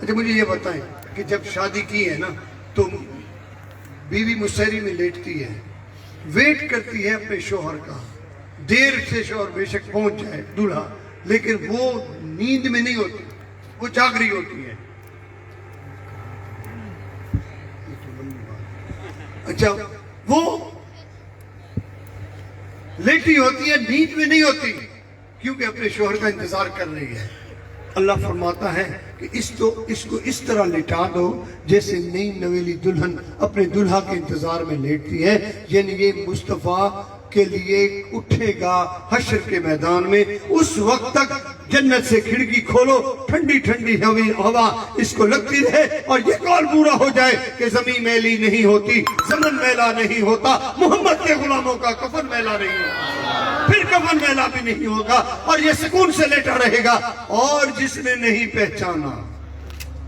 اچھا مجھے یہ بتائیں کہ جب شادی کی ہے نا تو بیوی مسیری میں لیٹتی ہے، ویٹ کرتی ہے اپنے شوہر کا، دیر سے شوہر بے شک پہنچ جائے دولہا، لیکن وہ نیند میں نہیں ہوتی، وہ جاگ رہی ہوتی ہے۔ اچھا وہ لیٹی ہوتی ہے، نیند میں نہیں ہوتی، کیونکہ اپنے شوہر کا انتظار کر رہی ہے۔ اللہ فرماتا ہے کہ اس کو اس طرح لٹا دو جیسے نئی نویلی دلہن اپنے دلہا کے انتظار میں لیٹتی ہے، یعنی یہ مصطفیٰ کے لیے اٹھے گا حشر کے میدان میں، اس وقت تک جنت سے کھڑکی کھولو، ٹھنڈی ٹھنڈی ہوا اس کو لگتی رہے اور یہ قول پورا ہو جائے کہ زمین میلی نہیں ہوتی، زمن میلا نہیں ہوتا، محمد کے غلاموں کا کفن میلا نہیں ہوتا، پھر کفن میلا بھی نہیں ہوگا اور یہ سکون سے لیٹا رہے گا۔ اور جس نے نہیں پہچانا،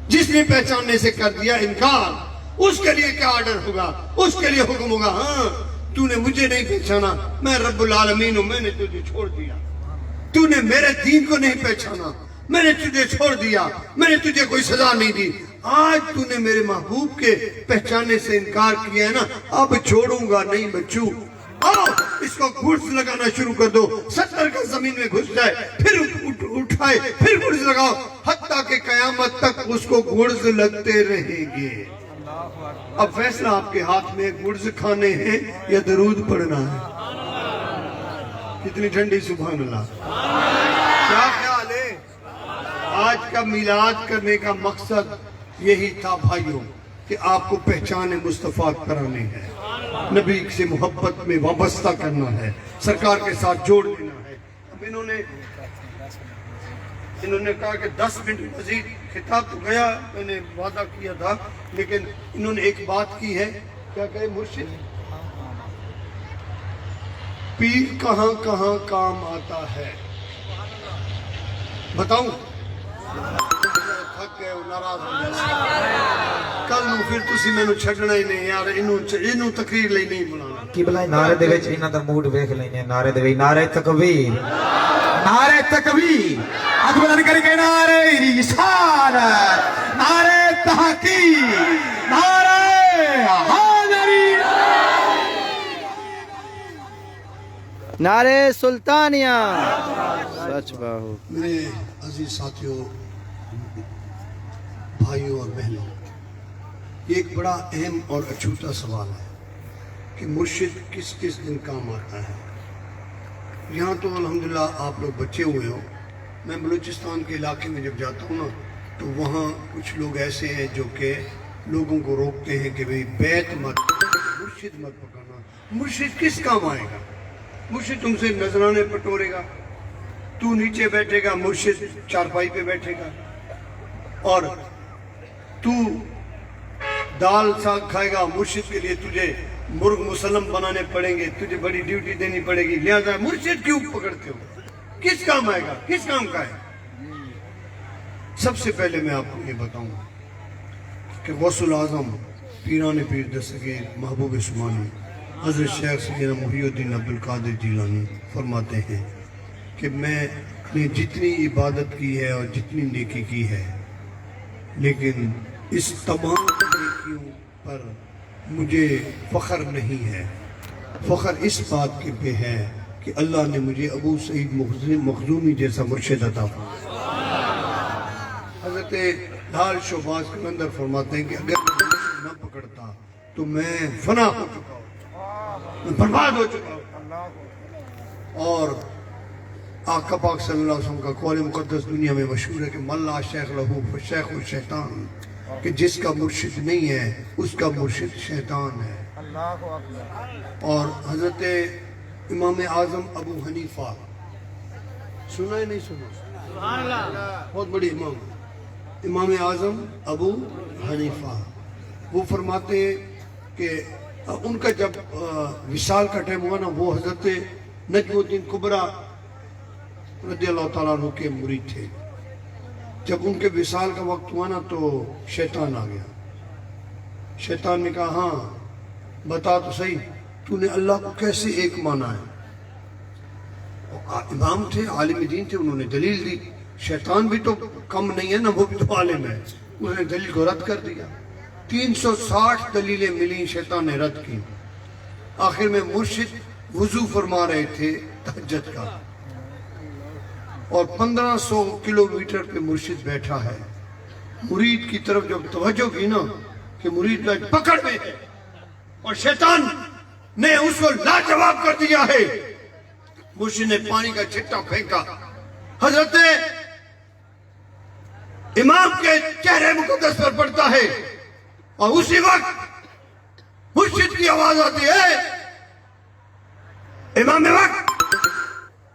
جس نے پہچاننے سے کر دیا انکار، اس کے لیے کیا آرڈر ہوگا؟ اس کے لیے حکم ہوگا ہاں تو نے مجھے نہیں پہچانا، میں رب العالمین ہوں، میں نے تجھے چھوڑ دیا، تو نے میرے دین کو نہیں پہچانا، میں نے تجھے چھوڑ دیا، میں نے تجھے کوئی سزا نہیں دی، آج تو نے میرے محبوب کے پہچانے سے انکار کیا ہے نا، اب چھوڑوں گا نہیں بچوں، آؤ اس کو گھرز لگانا شروع کر دو، 70 کا زمین میں گھس جائے، پھر اٹھائے، پھر گھرز لگاؤ، حتیٰ کہ قیامت تک اس کو گھرز لگتے رہیں گے۔ اب فیصلہ آپ کے ہاتھ میں، گھرز کھانے ہیں یا درود پڑھنا ہے۔ کتنی ٹھنڈی سبحان اللہ، کیا خیال ہے؟ آج کا میلاد کرنے کا مقصد یہی تھا بھائیوں کہ آپ کو پہچان مصطفیٰ کرانے ہے، نبی سے محبت میں وابستہ کرنا ہے، سرکار کے ساتھ جوڑ دینا ہے۔ اب انہوں نے کہا کہ 10 منٹ مزید خطاب تو گیا، میں نے وعدہ کیا تھا، لیکن انہوں نے ایک بات کی ہے، کیا کہے مرشد؟ پیر کہاں کہاں کام آتا ہے، بتاؤں؟ تک گئے ہو ناراض ہو جائے کل نو پھر تسی مینوں چھڈنا ہی نہیں یار اینو تقریر لئی نہیں بلانا کی بلائے نعرے دے وچ انہاں دا موڈ ویکھ لینے نعرے دے وچ نعرہ تکبیر نعرہ تکبیر اج بلند کر کے نعرہ رسالت نعرہ تحقیق نعرہ حیدری نعرے سلطانیہ سچ باہو میرے عزیز ساتھیوں بھائیوں اور بہنوں یہ ایک بڑا اہم اور اچھوتا سوال ہے کہ مرشد کس کس دن کام آتا ہے یہاں تو الحمدللہ آپ لوگ بچے ہوئے ہو میں بلوچستان کے علاقے میں جب جاتا ہوں نا تو وہاں کچھ لوگ ایسے ہیں جو کہ لوگوں کو روکتے ہیں کہ بھئی بیت مت مرشد مت پکڑنا مرشد کس کام آئے گا مرشد تم سے نذرانے پٹورے گا تو نیچے بیٹھے گا مرشد چارپائی پہ بیٹھے گا اور تو دال ساگ کھائے گا مرشد کے لیے تجھے مرغ مسلم بنانے پڑیں گے تجھے بڑی ڈیوٹی دینی پڑے گی لہذا مرشد کیوں پکڑتے ہو کس کام آئے گا کس کام کا ہے سب سے پہلے میں آپ کو یہ بتاؤں کہ غوث العظم پیران پیر دستگیر محبوب سبحانی حضرت شیخ سیدنا محی الدین عبدالقادر جیلانی فرماتے ہیں کہ میں نے جتنی عبادت کی ہے اور جتنی نیکی کی ہے لیکن اس تمام نیکیوں پر مجھے فخر نہیں ہے فخر اس بات کے پہ ہے کہ اللہ نے مجھے ابو سعید مخزومی جیسا مرشد عطا فرمایا حضرت لال شہباز قلندر فرماتے ہیں کہ اگر میں مرشد نہ پکڑتا تو میں فنا ہو چکا ہوں میں برباد ہو چکا ہوں اور آقا پاک صلی اللہ علیہ وسلم کا قول مقدس دنیا میں مشہور ہے کہ ملا شیخ لہو فشیخ الشیطان کہ جس کا مرشد نہیں ہے اس کا مرشد شیطان ہے اور حضرت امام اعظم ابو حنیفہ سنا ہے نہیں سنا بہت بڑی امام اعظم ابو حنیفہ وہ فرماتے ہیں کہ ان کا جب وصال کا ٹائم ہوا نا وہ حضرت نجم الدین کبریٰ رضی اللہ تعالیٰ عنہ کے مرید تھے جب ان کے وصال کا وقت ہوا نا تو شیطان آ گیا شیطان نے کہا ہاں بتا تو صحیح تو نے اللہ کو کیسے ایک مانا ہے امام تھے عالم دین تھے انہوں نے دلیل دی شیطان بھی تو کم نہیں ہے نا وہ بھی تو عالم ہے انہوں نے دلیل کو رد کر دیا 360 دلیلیں ملیں شیطان نے رد کی آخر میں مرشد وضو فرما رہے تھے تہجد کا اور 1500 کلومیٹر پہ مرشد بیٹھا ہے مرید کی طرف جب توجہ کی نا کہ مرید کا پکڑ میں ہے اور شیطان نے اس کو لاجواب کر دیا ہے مرشد نے پانی کا چھٹا پھینکا حضرت امام کے چہرے مقدس پر پڑتا ہے اور اسی وقت مرشد کی آواز آتی ہے امام وقت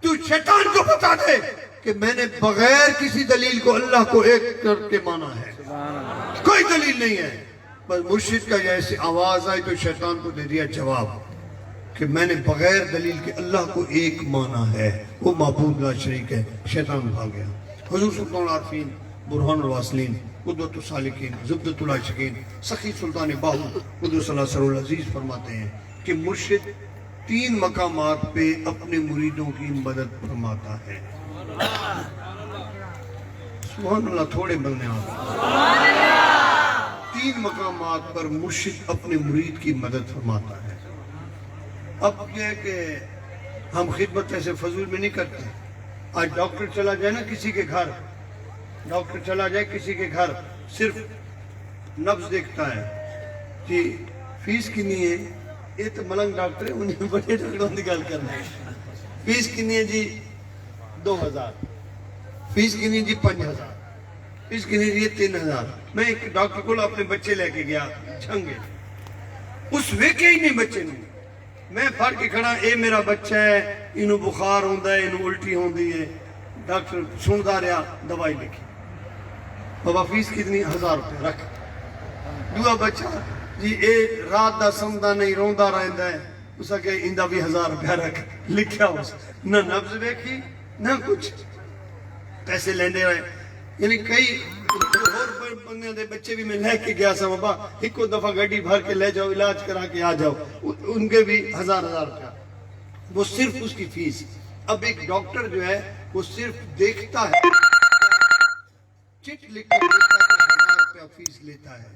تو شیطان کو بتا دے کہ میں نے بغیر کسی دلیل کو اللہ کو ایک کر کے مانا ہے کوئی دلیل نہیں ہے بس مرشد کا جیسے آواز آئی تو شیطان کو دے دیا جواب کہ میں نے بغیر دلیل کے اللہ کو ایک مانا ہے وہ معبود لا شریک ہے شیطان بھاگ گیا حضور سلطان العارفین برہان الواصلین قدوۃ السالکین زبدۃ العاشقین سخی سلطان باہو قدس اللہ سر العزیز فرماتے ہیں کہ مرشد 3 مقامات پہ اپنے مریدوں کی مدد فرماتا ہے سبحان اللہ تھوڑے بلنے آگے 3 مقامات پر مرشد اپنے مرید کی مدد فرماتا ہے اب یہ ہے کہ ہم خدمت ایسے فضول میں نہیں کرتے آج ڈاکٹر چلا جائے نا کسی کے گھر ڈاکٹر چلا جائے کسی کے گھر صرف نبض دیکھتا ہے کہ فیس کنی ہے یہ تو ملنگ ڈاکٹر ہے انہیں بڑے ڈاکٹروں کی گل کرنا ہے فیس کنی ہے جی 2000 فیس کنی جی 5000 فیس کنی جی 3000 میں ایک ڈاکٹر کو اپنے بچے لے کے گیا جھنگے اس ویکے ہی نہیں بچے نہیں میں پھڑ کے کھڑا اے میرا بچہ ہے انہوں بخار ہوندہ ہے انہوں الٹی ہوندی ہے ڈاکٹر سندہ رہا دوائی لکھی بابا فیس کتنی 1000 روپے رکھ دعا بچہ جی اے رات دا سمدہ نہیں روندہ رہندہ ہے اسا کہ اندہ بھی 1000 روپے رکھ لکھیا اس نہ نبض بیکھی نہ کچھ پیسے لیندے رہے یعنی کئی اور بندے دے بچے بھی میں لے کے گیا سا بابا ایک دفعہ گاڑی بھر کے لے جاؤ علاج کرا کے آ جاؤ ان کے بھی ہزار روپیہ وہ صرف اس کی فیس اب ایک ڈاکٹر جو ہے وہ صرف دیکھتا ہے چٹ لکھ کے دیتا ہے 1000 روپیہ فیس لیتا ہے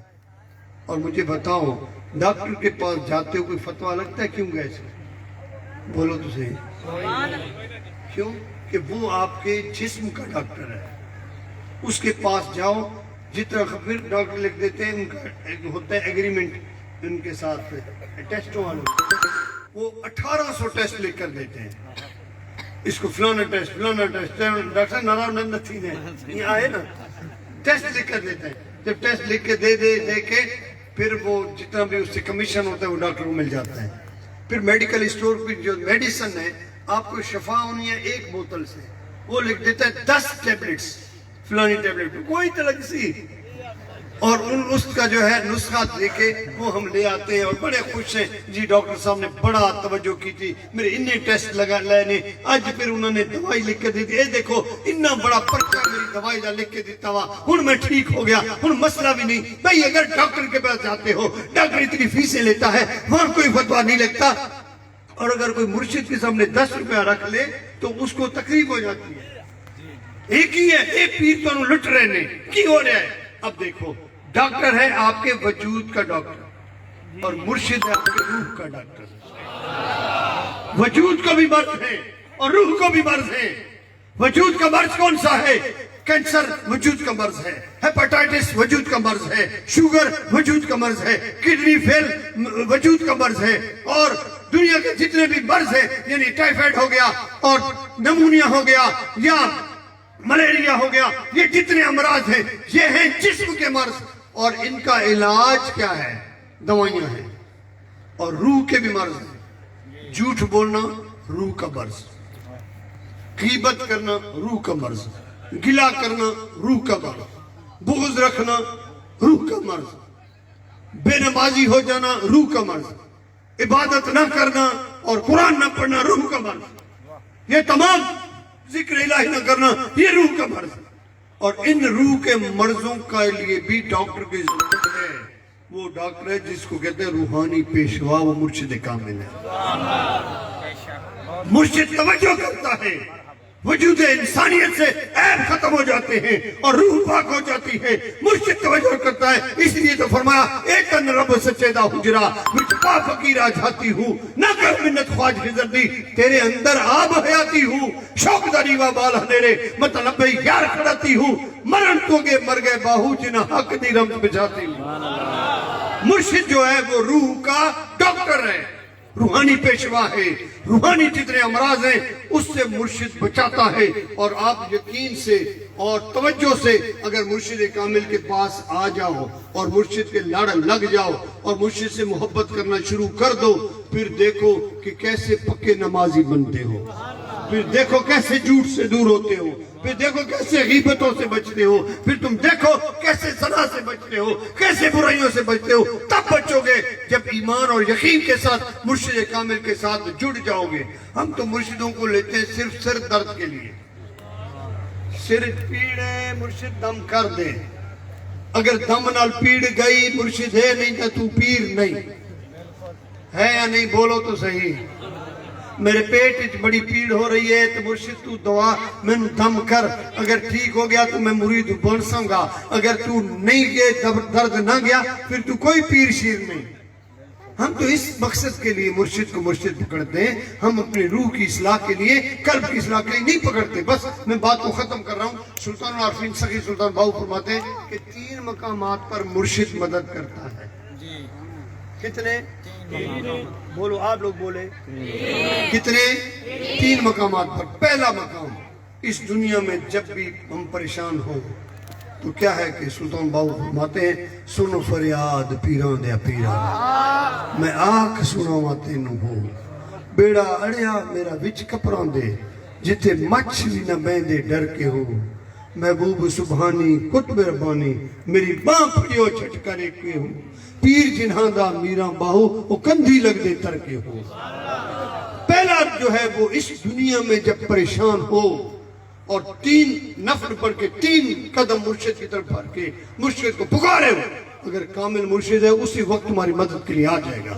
اور مجھے بتاؤ ڈاکٹر کے پاس جاتے ہو کوئی فتویٰ لگتا ہے کیوں گئے اس میں بولو تو صحیح کیوں کہ وہ آپ کے جسم کا ڈاکٹر ہے اس کے پاس جاؤ جتنا پھر ڈاکٹر لکھ دیتے ہیں ان کا ہوتا ہے ایگریمنٹ ان کے ساتھ ٹیسٹوں والوں وہ 1800 ٹیسٹ لکھ کر دیتے ہیں اس کو فلانا ٹیسٹ ڈاکٹر نارائن نتھین ہے یہ آئے نا ٹیسٹ لکھ کر دیتے ہیں جب ٹیسٹ لکھ کے دے کے پھر وہ جتنا بھی اس سے کمیشن ہوتا ہے وہ ڈاکٹر کو مل جاتا ہے پھر میڈیکل اسٹور پہ جو میڈیسن ہے آپ کو شفا ہونی ہے 1 بوتل سے وہ لکھ دیتا ہے 10 ٹیبلٹس فلانی ٹیبلٹ کوئی طرح سی اور اس کا جو ہے نسخہ دے کے وہ ہم لے آتے ہیں اور بڑے خوش ہیں جی ڈاکٹر صاحب نے بڑا توجہ کی تھی میرے انہیں ٹیسٹ لگا لینے آج پھر انہوں نے دوائی لکھ کے دی تھی اے دیکھو اتنا بڑا پرچہ میری دوائی دا لکھ کے دیتا ہوا ہن میں ٹھیک ہو گیا ہن مسئلہ بھی نہیں بھائی اگر ڈاکٹر کے پاس جاتے ہو ڈاکٹر اتنی فیسیں لیتا ہے وہاں کوئی فتویٰ نہیں لگتا اور اگر کوئی مرشد کے سامنے 10 روپیہ رکھ لے تو اس کو تکلیف ہو جاتی ہے ایک ہی ہے ایک پیر تو لٹ رہے نے کی ہو رہا ہے اب دیکھو ڈاکٹر ہے آپ کے وجود کا ڈاکٹر اور مرشد ہے آپ کے روح کا ڈاکٹر وجود کا بھی مرض ہے اور روح کو بھی مرض ہے وجود کا مرض کون سا ہے کینسر وجود کا مرض ہے ہیپاٹائٹس وجود کا مرض ہے شوگر وجود کا مرض ہے کڈنی فیل وجود کا مرض ہے اور دنیا کے جتنے بھی مرض ہیں یعنی ٹائیفائڈ ہو گیا اور نمونیا ہو گیا یا ملیریا ہو گیا یہ جتنے امراض ہیں یہ ہیں جسم کے مرض اور ان کا علاج کیا ہے دوائیاں ہیں اور روح کے بھی مرض ہیں جھوٹ بولنا روح کا مرض غیبت کرنا روح کا مرض گلا کرنا روح کا مرض بغض رکھنا روح کا مرض بے نمازی ہو جانا روح کا مرض عبادت نہ کرنا اور قرآن نہ پڑھنا روح کا مرض یہ تمام ذکر الہی نہ کرنا یہ روح کا مرض اور ان روح کے مرضوں کے لیے بھی ڈاکٹر کی ضرورت ہے وہ ڈاکٹر ہے جس کو کہتے ہیں روحانی پیشوا وہ مرشد کامل ہے مرشد توجہ کرتا ہے وجود انسانیت سے عیب ختم ہو جاتے ہیں اور روح پاک ہو جاتی ہے مرشد توجہ کرتا ہے اس لیے تو فرمایا ایک ان رب سچیدہ حجرہ مجھ پا فقیرہ جاتی ہوں نہ کر منت خواج خضر دی تیرے اندر آب حیاتی ہوں شوق دا ریوہ بالا نیرے مطلب یار کھڑاتی ہوں مرن تو گے مر گئے باہو جنہ حق دی رمت بجاتی ہوں مرشد جو ہے وہ روح کا ڈاکٹر ہے روحانی پیشوا ہے روحانی جتنے امراض ہیں اس سے مرشد بچاتا ہے اور آپ یقین سے اور توجہ سے اگر مرشد کامل کے پاس آ جاؤ اور مرشد کے لڑ لگ جاؤ اور مرشد سے محبت کرنا شروع کر دو پھر دیکھو کہ کیسے پکے نمازی بنتے ہو پھر دیکھو کیسے جھوٹ سے دور ہوتے ہو پھر دیکھو کیسے غیبتوں سے بچتے ہو پھر تم دیکھو کیسے زنا سے بچتے ہو کیسے برائیوں سے بچتے ہو تب بچو گے جب ایمان اور یقین کے ساتھ مرشد کامل کے ساتھ جڑ جاؤ گے ہم تو مرشدوں کو لیتے ہیں صرف سر درد کے لیے سر پیڑے مرشد دم کر دے اگر دم نال پیڑ گئی مرشد ہے نہیں تو پیر نہیں ہے یا نہیں بولو تو صحیح میرے پیٹ بڑی پیڑ ہو رہی ہے تو مرشد تو دعا میں دم کر اگر ٹھیک ہو گیا تو میں مرید بن سنگا اگر تو نہیں گئے درد نہ گیا پھر تو کوئی پیر شیر نہیں ہم تو اس مقصد کے لیے مرشد کو مرشد پکڑتے ہیں ہم اپنی روح کی اصلاح کے لیے قلب کی اصلاح کے لیے نہیں پکڑتے بس میں بات کو ختم کر رہا ہوں سلطان العارفین سخی سلطان باہو فرماتے ہیں کہ 3 مقامات پر مرشد مدد کرتا ہے کتنے بولو آپ لوگ بولے کتنے 3 مقامات پر پہلا مقام اس دنیا میں جب بھی ہم پریشان ہوں تو کیا ہے کہ سلطان باہو فرماتے ہیں سنو فریاد پیران دیا پیران میں آنکھ سناواں تینوں ہوں بیڑا اڑیا میرا وچ کپران دے جتے مچھ بھی نہ بیندے ڈر کے ہو محبوب سبحانی قطب ربانی میری باں پڑیو چھٹکرے کے ہو پیر جنہاں دا میران باہو وہ کندھی لگ دے تر کے ہو پہلا جو ہے وہ اس دنیا میں جب پریشان ہو اور 3 نفل پڑھ کے 3 قدم مرشد کی طرف بڑھ کے مرشد کو پکارے ہو، اگر کامل مرشد ہے اسی وقت تمہاری مدد کے لیے آ جائے گا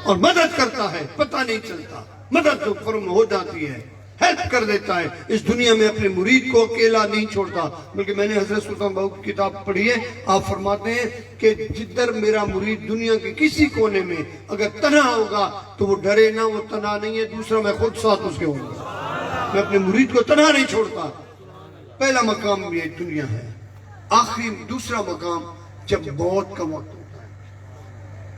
اور مدد کرتا ہے، پتہ نہیں چلتا، مدد تو فرم ہو جاتی ہے، ہیلپ کر دیتا ہے۔ اس دنیا میں اپنے مرید کو اکیلا نہیں چھوڑتا، بلکہ میں نے حضرت سلطان بہو کی کتاب پڑھی ہے، آپ فرماتے ہیں کہ جدھر میرا مرید دنیا کے کسی کونے میں اگر تنہا ہوگا تو وہ ڈرے نہ، وہ تنہا نہیں ہے، دوسرا میں خود ساتھ اس کے ہوں گا، میں اپنے مرید کو تنہا نہیں چھوڑتا۔ پہلا مقام یہ دنیا ہے۔ آخری دوسرا مقام جب موت کا وقت ہوتا ہے،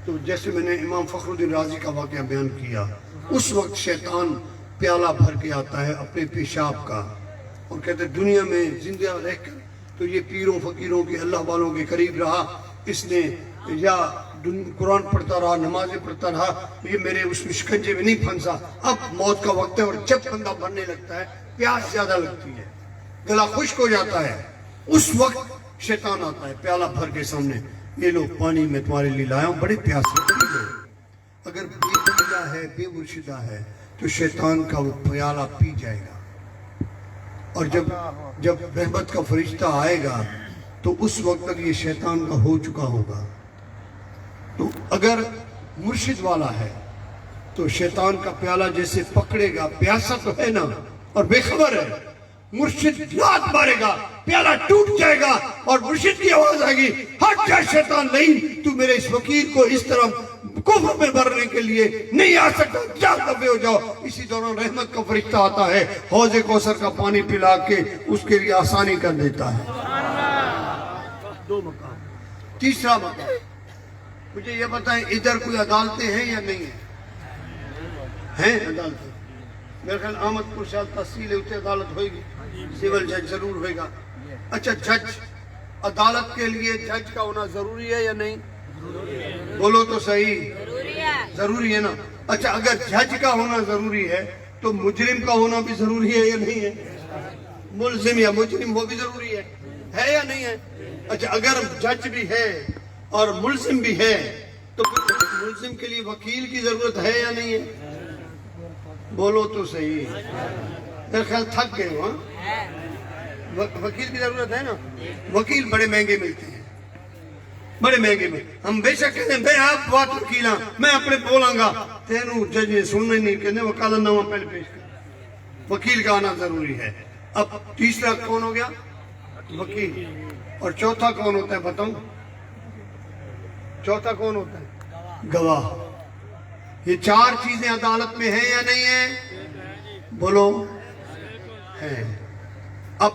تو جیسے میں نے امام فخر الدین رازی کا واقعہ بیان کیا، اس وقت شیطان پیالہ بھر کے آتا ہے اپنے پیشاب کا اور کہتے ہیں دنیا میں زندہ رہ کر تو یہ پیروں فقیروں کے اللہ والوں کے قریب رہا، اس نے یا قرآن پڑھتا رہا، نمازیں پڑھتا رہا، یہ میرے اس شکنجے میں نہیں پھنسا۔ اب موت کا وقت ہے اور جب بندہ مرنے لگتا ہے پیاس زیادہ لگتی ہے، گلا خشک ہو جاتا ہے، اس وقت شیطان آتا ہے پیالہ بھر کے سامنے، یہ لو پانی میں تمہارے لیے لایا ہوں، بڑے پیاس لگتے ہیں۔ اگر بے مرشدہ ہے، بے مرشدہ ہے تو شیطان کا وہ پیالہ پی جائے گا، اور جب رحمت کا فرشتہ آئے گا تو اس وقت تک یہ شیطان کا ہو چکا ہوگا۔ تو اگر مرشد والا ہے تو شیطان کا پیالہ جیسے پکڑے گا، پیاسا تو ہے نا اور بے خبر ہے، مرشد لات مارے گا، پیالہ ٹوٹ جائے گا اور مرشد کی آواز آئے گی، ہٹ جا شیطان، نہیں تو میرے اس فقیر کو اس طرح کفر میں بھرنے کے لیے نہیں آ سکتا، جا دفع ہو جاؤ۔ اسی دوران رحمت کا فرشتہ آتا ہے، حوض کوثر کا پانی پلا کے اس کے لیے آسانی کر دیتا ہے۔ 2 مقام۔ تیسرا مقام، مجھے یہ بتائیں ادھر کوئی عدالتیں ہیں یا نہیں ہیں عدالتیں؟ میرے خیال احمد پور شاہ تحصیل ہے، اتنے عدالت ہوئے گی، سیول جج ضرور ہوئے گا۔ اچھا جج، عدالت کے لیے جج کا ہونا ضروری ہے یا نہیں؟ بولو تو صحیح، ضروری ہے نا۔ اچھا اگر جج کا ہونا ضروری ہے تو مجرم کا ہونا بھی ضروری ہے یا نہیں ہے؟ ملزم یا مجرم وہ بھی ضروری ہے یا نہیں ہے؟ اچھا اگر جج بھی ہے اور ملزم بھی ہے تو ملزم کے لیے وکیل کی ضرورت ہے یا نہیں ہے؟ بولو تو صحیح، میرے خیال تھک گئے ہو۔ وکیل کی ضرورت ہے نا، وکیل بڑے مہنگے ملتے ہیں، بڑے مہنگے میں۔ ہم بے شک کہتے ہیں بے آپ بات وکیل ہاں، میں اپنے بولاں گا، تینوں جج نے سننے نہیں، کہتے ہیں وکالت نامہ پہلے پیش کر، وکیل کا آنا ضروری ہے۔ اب تیسرا کون ہو گیا؟ وکیل۔ اور چوتھا کون ہوتا ہے بتاؤں؟ چوتھا کون ہوتا ہے؟ گواہ۔ یہ 4 چیزیں عدالت میں ہیں یا نہیں ہیں؟ بولو ہیں۔ اب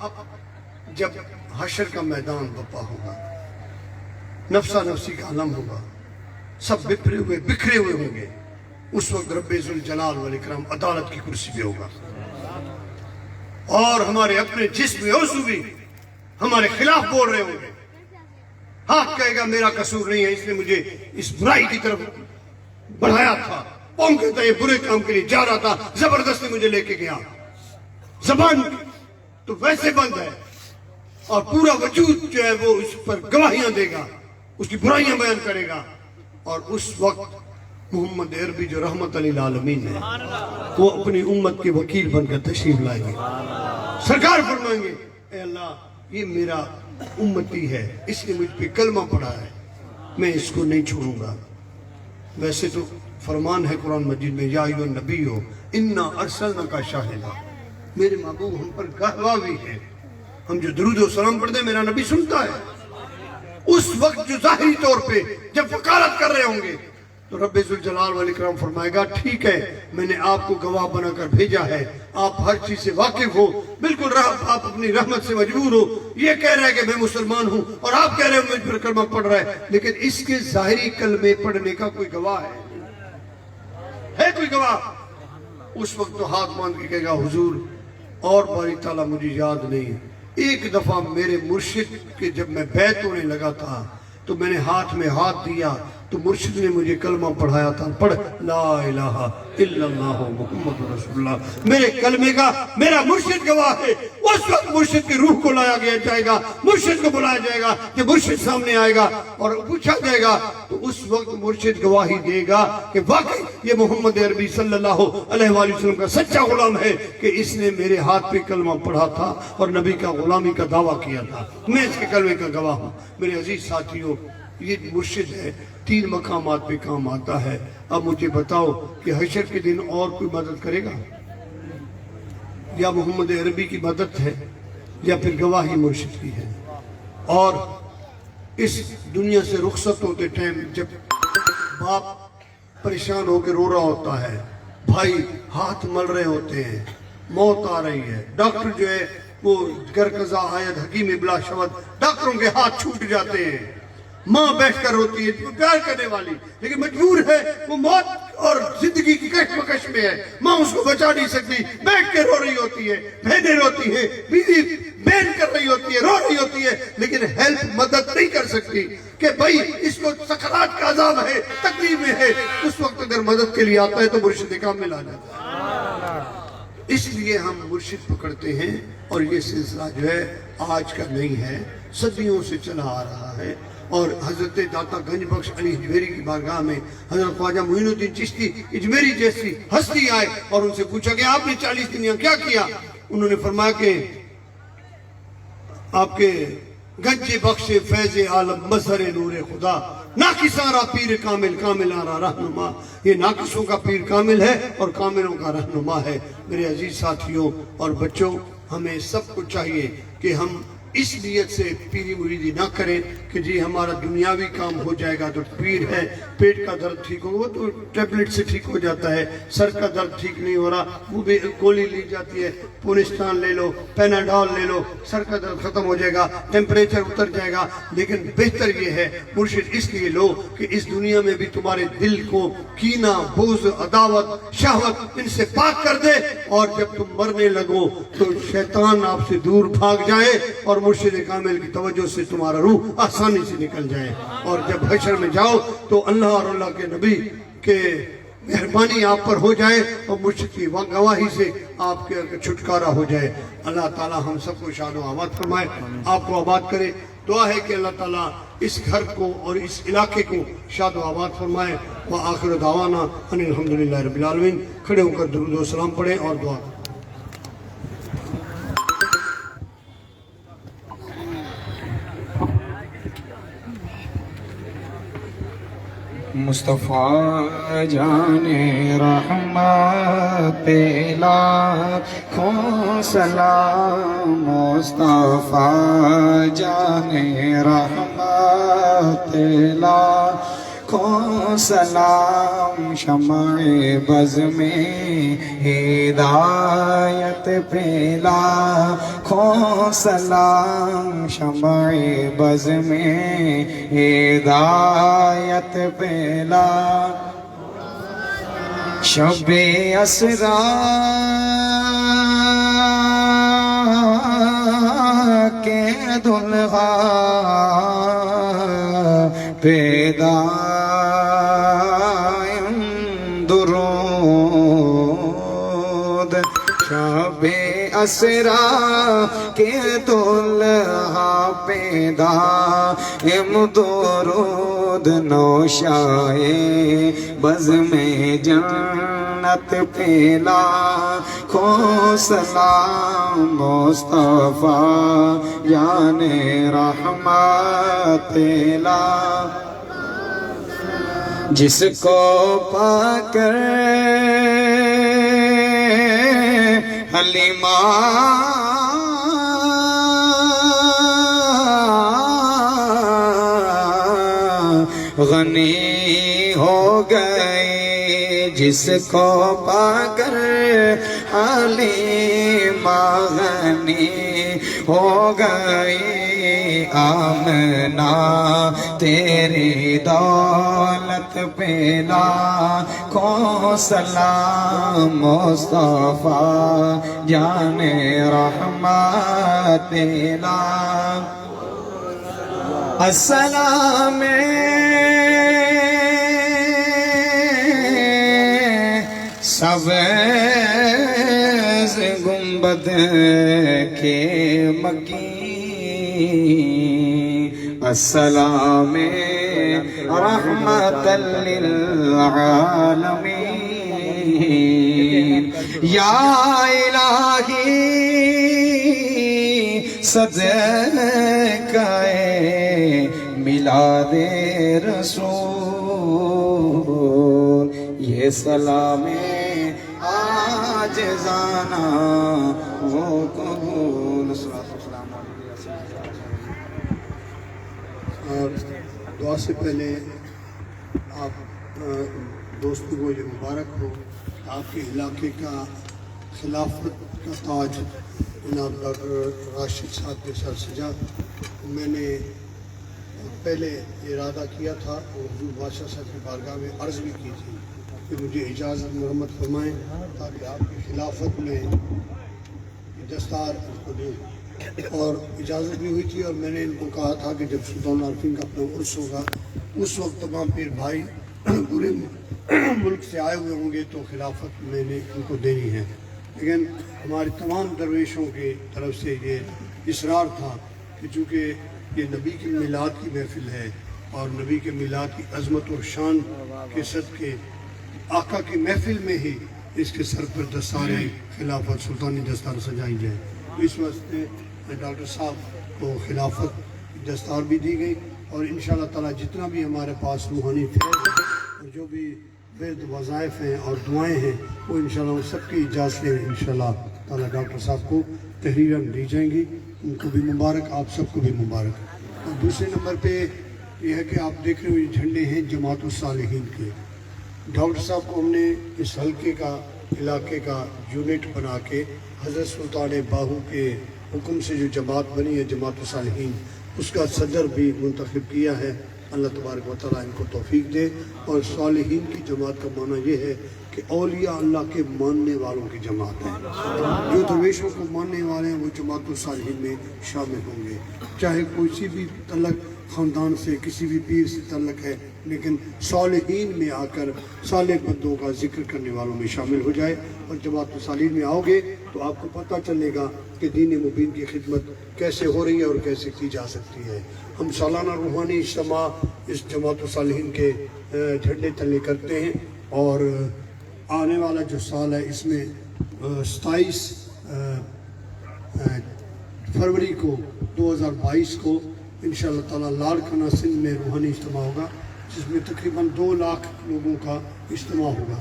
جب حشر کا میدان بپا ہوگا، نفسا نفسی کا عالم ہوگا، سب بکھرے ہوئے ہوں گے، اس وقت رب ذوالجلال والاکرام عدالت کی کرسی پہ ہوگا اور ہمارے اپنے جسم عضو بھی ہمارے خلاف بول رہے ہوں گے۔ ہاتھ کہے گا میرا قصور نہیں ہے، اس نے مجھے اس برائی کی طرف بڑھایا تھا، پاؤں کہتا ہے یہ برے کام کے لیے جا رہا تھا، زبردستی مجھے لے کے گیا۔ زبان تو ویسے بند ہے اور پورا وجود جو ہے وہ اس پر گواہیاں دے گا، اس کی برائیاں بیان کرے گا، اور اس وقت محمد عربی جو رحمت للعالمین ہے وہ اپنی امت کے وکیل بن کر تشریف لائیں گے۔ سرکار فرمائیں گے اے اللہ یہ میرا امتی ہے، اس نے مجھ پہ کلمہ پڑھا ہے، میں اس کو نہیں چھوڑوں گا۔ ویسے تو فرمان ہے قرآن مجید میں یا ایھا النبی انا ارسلناک شاہدا، میرے محبوب ہم پر گواہ بھی ہے، ہم جو درود و سلام پڑھتے ہیں میرا نبی سنتا ہے۔ اس وقت جو ظاہری طور پہ جب وکالت کر رہے ہوں گے تو رب ذوالجلال والاکرام فرمائے گا ٹھیک ہے میں نے آپ کو گواہ بنا کر بھیجا ہے، آپ ہر چیز سے واقف ہو، بالکل آپ اپنی رحمت سے مجبور ہو، یہ کہہ رہا ہے کہ میں مسلمان ہوں اور آپ کہہ رہے ہو مجھ پر کلمہ پڑھ رہا ہے، لیکن اس کے ظاہری کلمے پڑھنے کا کوئی گواہ ہے کوئی گواہ؟ اس وقت تو ہاتھ باندھ کے کہے گا حضور اور باری تعالیٰ مجھے یاد نہیں، ایک دفعہ میرے مرشد کے جب میں بیعت ہونے لگا تھا تو میں نے ہاتھ میں ہاتھ دیا تو مرشد نے مجھے کلمہ پڑھایا تھا، پڑھ لا الہ الا اللہ محمد رسول اللہ، میرے کلمے کا میرا مرشد گواہ ہے۔ اس وقت مرشد کی روح کو لایا گیا جائے گا، مرشد کو بلایا جائے گا کہ مرشد سامنے آئے گا اور پوچھا جائے گا تو اس وقت مرشد گواہی دے گا کہ واقعی یہ محمد عربی صلی اللہ علیہ وآلہ وسلم کا سچا غلام ہے کہ اس نے میرے ہاتھ پہ کلمہ پڑھا تھا اور نبی کا غلامی کا دعویٰ کیا تھا. میں اس کے کلمے کا گواہ ہوں. میرے عزیز ساتھیوں، یہ مرشد ہے، 3 مقامات پہ کام آتا ہے. اب مجھے بتاؤ کہ حشر کے دن اور کوئی مدد کرے گا؟ یا محمد عربی کی مدد ہے یا پھر گواہی مرشد کی ہے. اور اس دنیا سے رخصت ہوتے ٹائم جب باپ پریشان ہو کے رو رہا ہوتا ہے، بھائی ہاتھ مل رہے ہوتے ہیں، موت آ رہی ہے، ڈاکٹر جو ہے وہ گر قضا آیت حکیم بلا شبد، ڈاکٹروں کے ہاتھ چھوٹ جاتے ہیں، ماں بیٹھ کر روتی ہے، پیار کرنے والی لیکن مجبور ہے، وہ موت اور زندگی کی کشمکش میں ہے، ماں اس کو بچا نہیں سکتی، بیٹھ کے رو رہی ہوتی ہے، بہنیں روتی ہیں، بیوی بین کر رہی ہوتی ہے، رو رہی ہوتی ہے، لیکن ہیلپ مدد نہیں کر سکتی کہ بھائی اس کو سکرات کا عذاب ہے، تکلیف میں ہے. اس وقت اگر مدد کے لیے آتا ہے تو مرشد کامل آ جاتا ہے. اس لیے ہم مرشد پکڑتے ہیں اور یہ سلسلہ جو ہے آج کا نہیں ہے، صدیوں سے چلا آ رہا ہے. اور حضرت داتا گنج بخش علی اجمیری کی بارگاہ میں حضرت خواجہ معین الدین چشتی اجمیری جیسی ہستی آئے اور ان سے پوچھا کہ آپ نے 40 دن کیا کیا؟ انہوں نے فرمایا کہ آپ کے گنج بخش فیض عالم مظہر نور خدا، ناقصارا پیر کامل، کامل آرا رہنما. یہ ناقصوں کا پیر کامل ہے اور کاملوں کا رہنما ہے. میرے عزیز ساتھیوں اور بچوں، ہمیں سب کو چاہیے کہ ہم اس نیت سے پیری مریدی نہ کریں کہ جی ہمارا دنیاوی کام ہو جائے گا تو پیر ہے، پیٹ کا درد ٹھیک ہوگا تو ٹیبلٹ سے ٹھیک ہو جاتا ہے، سر کا درد ٹھیک نہیں ہو رہا وہ بھی گولی لی جاتی ہے، پونسٹان لے لو، پیناڈول لے لو، سر کا درد ختم ہو جائے گا، ٹیمپریچر اتر جائے گا. لیکن بہتر یہ ہے مرشد اس لیے لو کہ اس دنیا میں بھی تمہارے دل کو کینہ، بغض، عداوت، شہوت ان سے پاک کر دے، اور جب تم مرنے لگو تو شیطان آپ سے دور بھاگ جائے اور مرشد کامل کی توجہ سے تمہارا روح آسانی سے نکل جائے. اور جب حشر میں جاؤ تو اللہ اور اللہ کے نبی کے مہربانی آپ پر ہو جائے اور مرشد کی گواہی سے آپ کے چھٹکارا ہو جائے. اللہ تعالی ہم سب کو شاد و آباد فرمائے، آپ کو آباد کرے. دعا ہے کہ اللہ تعالیٰ اس گھر کو اور اس علاقے کو شاد و آباد فرمائے. وآخر دعوانا ان الحمدللہ رب العالمین. کھڑے ہو کر درود و سلام پڑھیں اور دعا کریں. مصطفیٰ جان رحمت لاکھوں سلام، مصطفیٰ جان رحمت لاکھوں سلام، شمع بز میں ہدایت پہ لاکھوں سلام، شمع بز میں ہدایت پہ شب اسرا کے دلہا پیدا درود، شب اسرا کے دلہا پیدا درود، نوشائے بز میں جنت پہ لاکھوں سلام، مصطفیٰ جان رحمت جس کو پا کر حلیمہ غنی ہو گئے، جس کو پا کر حلیمہ غنی ہو گئی، آمنہ تیری دولت پہ لاکھوں سلام، مصطفیٰ جان رحمت السلام سبز گنبد کے مکی، السلام رحمت للعالمین یا الہی صدقہ میلاد رسول یہ سلام عاجزانہ وہ قبول. اور دعا سے پہلے آپ دوستوں کو یہ مبارک ہو آپ کے علاقے کا خلافت کا تاج جناب ڈاکٹر راشد صاحب کے سر سجا. میں نے پہلے ارادہ کیا تھا اور حضور بادشاہ صاحب کی بارگاہ میں عرض بھی کی تھی کہ مجھے اجازت مرمت فرمائیں تاکہ آپ کی خلافت میں دستار ان کو دیں. اور اجازت بھی ہوئی تھی اور میں نے ان کو کہا تھا کہ جب سلطان العارفین کا اپنا عرس ہوگا اس وقت تمام پیر بھائی پورے ملک سے آئے ہوئے ہوں گے تو خلافت میں نے ان کو دینی ہے. لیکن ہمارے تمام درویشوں کی طرف سے یہ اصرار تھا کہ چونکہ یہ نبی کی میلاد کی محفل ہے اور نبی کے میلاد کی عظمت اور شان کے صدقے آقا کی محفل میں ہی اس کے سر پر دستار خلافت سلطانی دستار سجائی جائے. اس واسطے ڈاکٹر صاحب کو خلافت دستار بھی دی گئی اور انشاءاللہ تعالی جتنا بھی ہمارے پاس روحانی فیض ہے اور جو بھی ورد وظائف ہیں اور دعائیں ہیں وہ انشاءاللہ ان سب کی اجازتیں انشاءاللہ تعالی ڈاکٹر صاحب کو تحریراً دی جائیں گی. ان کو بھی مبارک آپ سب کو بھی مبارک. اور دوسرے نمبر پہ یہ ہے کہ آپ دیکھ رہے ہوئے جھنڈے ہیں جماعت الصالحین کے. ڈاکٹر صاحب کو ہم نے اس حلقے کا علاقے کا یونٹ بنا کے حضرت سلطان باہو کے حکم سے جو جماعت بنی ہے جماعت الصالحین اس کا صدر بھی منتخب کیا ہے. اللہ تبارک و تعالیٰ ان کو توفیق دے. اور صالحین کی جماعت کا معنی یہ ہے کہ اولیاء اللہ کے ماننے والوں کی جماعت ہے. جو درویشوں کو ماننے والے ہیں وہ جماعت الصالحین میں شامل ہوں گے. چاہے کوئی بھی تعلق خاندان سے کسی بھی پیر سے تعلق ہے لیکن صالحین میں آ کر صالح بندوں کا ذکر کرنے والوں میں شامل ہو جائے. اور جماعت الصالحین میں آؤ گے تو آپ کو پتہ چلے گا کہ دین مبین کی خدمت کیسے ہو رہی ہے اور کیسے کی جا سکتی ہے. ہم سالانہ روحانی اجتماع اس جماعت الصالحین کے جھنڈے تلے کرتے ہیں اور آنے والا جو سال ہے اس میں 27 فروری کو 2022 کو انشاءاللہ تعالیٰ لاڑکانہ سندھ میں روحانی اجتماع ہوگا جس میں تقریباً 2 لاکھ لوگوں کا اجتماع ہوگا.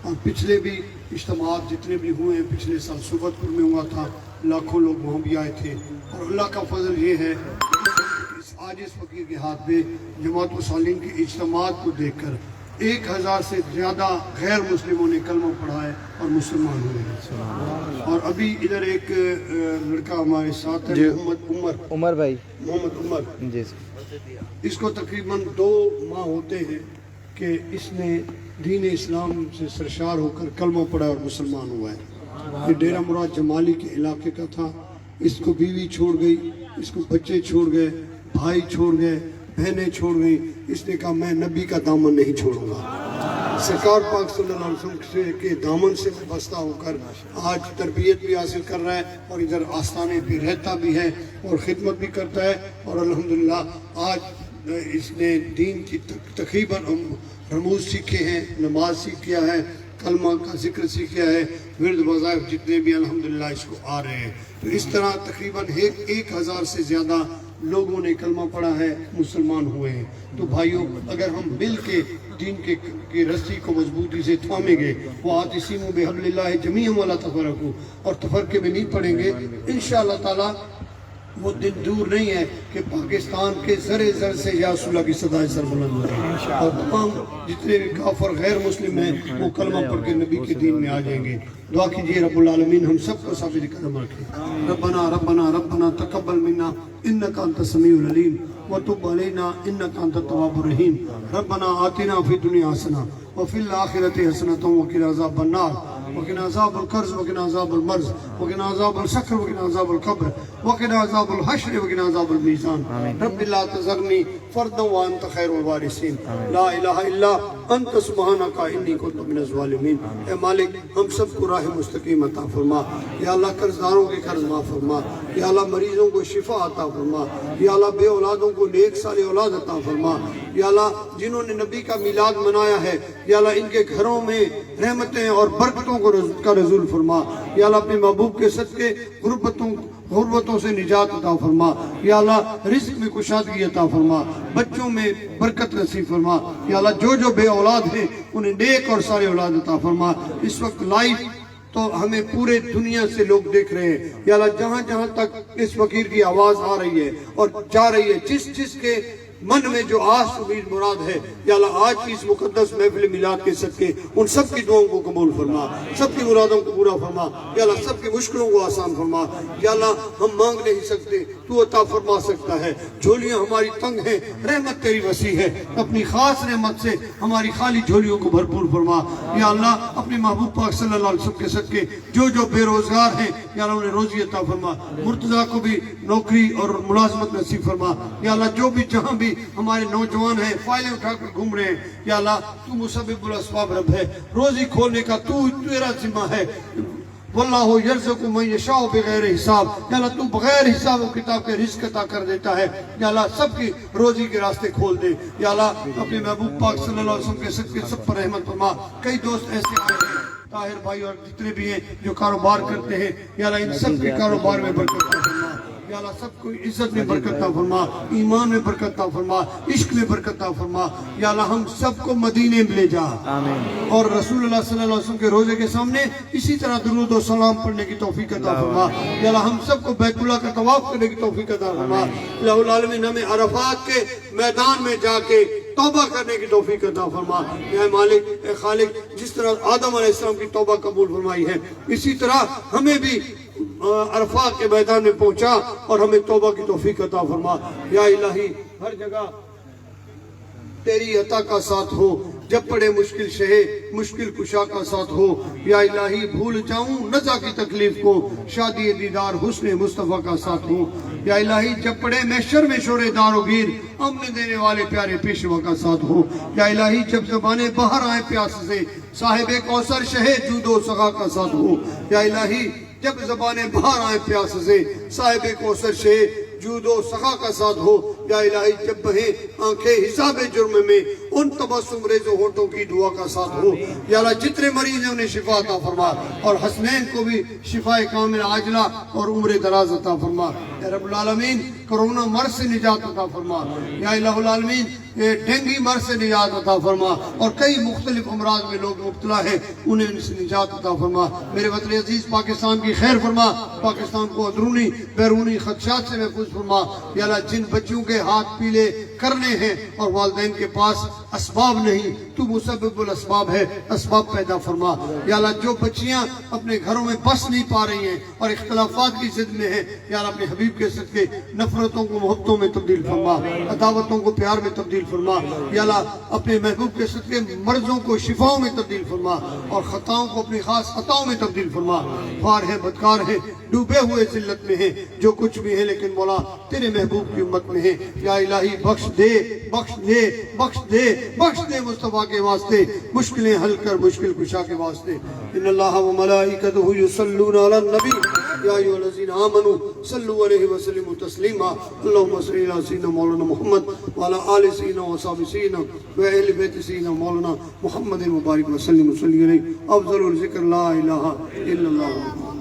اور پچھلے بھی اجتماعات جتنے بھی ہوئے ہیں پچھلے سال صوبت پور میں ہوا تھا لاکھوں لوگ وہاں بھی آئے تھے. اور اللہ کا فضل یہ ہے آج اس فقیر کے ہاتھ میں جماعت الصالحین کے اجتماعات کو دیکھ کر 1000 سے زیادہ غیر مسلموں نے کلمہ پڑھا ہے اور مسلمان ہوئے ہیں. اور ابھی ادھر ایک لڑکا ہمارے ساتھ ہے عمر بھائی محمد عمر جی اس کو تقریباً 2 ماہ ہوتے ہیں کہ اس نے دین اسلام سے سرشار ہو کر کلمہ پڑھا اور مسلمان ہوا ہے. یہ ڈیرہ مراد جمالی کے علاقے کا تھا. اس کو بیوی چھوڑ گئی, اس کو بچے چھوڑ گئے, بھائی چھوڑ گئے, بہنیں چھوڑ گئی. اس نے کہا میں نبی کا دامن نہیں چھوڑوں گا. سرکار پاک صلی اللہ علیہ وسلم کے دامن سے وابستہ ہو کر آج تربیت بھی حاصل کر رہا ہے اور ادھر آستانے پہ رہتا بھی ہے اور خدمت بھی کرتا ہے. اور الحمدللہ آج اس نے دین کی تقریباً رموز سیکھے ہیں, نماز سیکھ کیا ہے, کلمہ کا ذکر سیکھا ہے, ورد وظائف جتنے بھی الحمدللہ اس کو آ رہے ہیں. تو اس طرح تقریباً 1000 سے زیادہ لوگوں نے کلمہ پڑھا ہے, مسلمان ہوئے ہیں. تو بھائیوں اگر ہم مل کے دین کی رسی کو مضبوطی سے تھامیں گے, وَاعْتَصِمُوا بِحَبْلِ اللَّهِ جَمِيعًا وَلَا تَفَرَّقُوا, اور تفرقے میں نہیں پڑیں گے, انشاءاللہ تعالیٰ وہ دن دور نہیں ہے کہ پاکستان کے ذرے ذر سے یا رسول اللہ کی صدائے سر بلند ہو رہی ہیں اور تمام جتنے بھی کافر غیر مسلم ہیں وہ کلمہ پڑھ کے نبی کے دین میں آ جائیں گے. دعا کیجئے رب العالمین ہم سب کو ثابت قدم رکھے. ربنا ربنا ربنا تقبل منا انک انت السمیع العلیم وتب علینا انک انت التواب الرحیم. ربنا آتنا فی الدنیا حسنہ وفی الآخرۃ حسنۃ وقنا عذاب النار وقنا عذاب القرض وقنا عذاب المرض وقنا عذاب السکر وقنا عذاب القبر وقنا عذاب الحشر وقنا عذاب الميزان. رب لا تذرني فردا وانت خير الوارثين. لا اله الا انت سبحانک انی کنت من الظالمین۔ اے مالک ہم سب کو راہ مستقیم عطا فرما، یا اللہ قرض داروں کے قرض معاف فرما، یا اللہ مریضوں کو شفا عطا فرما، یا اللہ بے اولادوں کو نیک صالح اولاد عطا فرما، یا اللہ جنہوں نے نبی کا میلاد منایا ہے یا اللہ ان کے گھروں میں رحمتیں اور برکتوں کا نزول فرما، یا اللہ اپنے محبوب کے صدقے غربتوں سے نجات عطا فرما، یا اللہ رزق میں کشادگی عطا فرما، بچوں میں برکت نصیب فرما، یا اللہ جو بے اولاد ہیں انہیں نیک اور سارے اولاد عطا فرما۔ اس وقت لائیو تو ہمیں پورے دنیا سے لوگ دیکھ رہے ہیں، یا اللہ جہاں جہاں تک اس فقیر کی آواز آ رہی ہے اور جا رہی ہے، جس کے من میں جو آس امید مراد ہے، یا اللہ آج کی اس مقدس محفل میلاد کے صدقے ان سب کی دعاؤں کو قبول فرما، سب کی مرادوں کو پورا فرما، یا اللہ سب کی مشکلوں کو آسان فرما۔ یا اللہ ہم مانگ نہیں سکتے، تو عطا فرما سکتا ہے، جھولیاں ہماری تنگ ہیں، رحمت تیری وسیع ہے، اپنی خاص رحمت سے ہماری خالی جھولیوں کو بھرپور فرما۔ یا اللہ اپنے محبوب پاک صلی اللہ علیہ وسلم کے صدقے جو بے روزگار ہیں یا اللہ انہیں روزی عطا فرما، مرتضیٰ کو بھی نوکری اور ملازمت نصیب فرما۔ یا اللہ جو بھی جہاں بھی ہمارے نوجوان ہیں فائلیں اٹھا کر گھوم رہے ہیں، یا اللہ تو مسبب الاسباب رب ہے، روزی کھولنے کا تیرا ذمہ ہے۔ واللہ یرزق من یشاء بغیر حساب، یا اللہ تو بغیر حساب و کتاب کے رزق عطا کر دیتا ہے، یا اللہ سب کی روزی کے راستے کھول دے۔ یا اللہ اپنے محبوب پاک صلی اللہ علیہ وسلم کے صدقے سب پر رحمت فرما۔ کئی دوست ایسے آئے ہیں طاہر بھائی اور جتنے بھی ہیں جو کاروبار کرتے ہیں، یا اللہ ان سب کے کاروبار میں برکت عطا فرما، یا اللہ سب کو عزت میں برکت عطا فرما، ایمان میں برکت عطا فرما، عشق میں برکت عطا فرما۔ یا اللہ ہم سب کو مدینے میں لے جا، اور رسول اللہ صلی اللہ علیہ وسلم کے روزے کے سامنے اسی طرح درود و سلام پڑھنے کی توفیق عطا فرما۔ یا اللہ ہم سب کو بیت اللہ کا طواف کرنے کی توفیق عطا فرما۔ الہ العالمین ہمیں عرفات کے میدان میں جا کے توبہ کرنے کی توفیق عطا فرما۔ اے مالک اے خالق، جس طرح آدم علیہ السلام کی توبہ قبول فرمائی ہے، اسی طرح ہمیں بھی عرفات کے میدان میں پہنچا اور ہمیں توبہ کی توفیق عطا فرما۔ یا الہی ہر جگہ تیری عطا کا ساتھ ہو، جب پڑے مشکل شہے مشکل کشا کا ساتھ ہو۔ یا الہی بھول جاؤں نزا کی تکلیف کو، شادی دیدار حسن مصطفیٰ کا ساتھ ہو۔ یا الہی جب پڑے محشر میں شور دار و گیر، امن دینے والے پیارے پیشوا کا ساتھ ہو۔ یا الہی جب زبانیں باہر آئیں پیاس سے، صاحب کوثر شہے جود و سخا کا ساتھ ہو۔ یا الہی جب زبانیں باہر آئیں پیاس سے، صاحب کوثر شہے جود و سخا کا ساتھ ہو۔ یا الہی جب بہیں آنکھیں حساب جرم میں، ان تبسم ریز و ہونٹوں کی دعا کا ساتھ ہو۔ یا اللہ جتنے مریض ہیں انہیں شفا عطا فرما، اور حسنین کو بھی شفا کامل عاجلہ اور عمر دراز عطا فرما۔ اے رب العالمین کرونا مرض سے نجات عطا فرما۔ یا الہ العالمین ڈینگی مرض سے نجات عطا فرما، اور کئی مختلف امراض میں لوگ مبتلا ہیں انہیں ان سے نجات عطا فرما۔ میرے وطن عزیز پاکستان کی خیر فرما، پاکستان کو اندرونی بیرونی خدشات سے محفوظ فرما۔ یا اللہ جن بچوں کے ہاتھ پیلے کرنے ہیں اور والدین کے پاس اسباب نہیں، تو مسبب الاسباب ہے، اسباب پیدا فرما۔ یا اللہ جو بچیاں اپنے گھروں میں بس نہیں پا رہی ہیں اور اختلافات کی ضد میں ہیں، یا اللہ اپنے حبیب کے صدقے نفرتوں کو محبتوں میں تبدیل فرما، عداوتوں کو پیار میں تبدیل فرما۔ یا اللہ اپنے محبوب کے صدقے مرضوں کو شفاؤں میں تبدیل فرما، اور خطاؤں کو اپنی خاص عطاؤں میں تبدیل فرما۔ خوار ہیں بدکار ہیں ڈوبے ہوئے ذلت میں ہیں، جو کچھ بھی ہیں لیکن مولا تیرے محبوب کی امت میں ہیں۔ یا الہی بخش دے بخش دے بخش دے بخش دے مصطفیٰ کے واسطے، مشکلیں حل کر مشکل کشا کے واسطے۔ ان اللہ و ملائکتہ یصلون علی النبی یا ایھا الذین آمنوا صلوا علیہ وسلموا تسلیما۔ اللہم صل علی سیدنا مولانا محمد وعلی آل سیدنا وصحبہ سیدنا واہل بیت سیدنا مولانا محمد مبارک وسلم علیہ۔ افضل الذکر لا الہ الا اللہ۔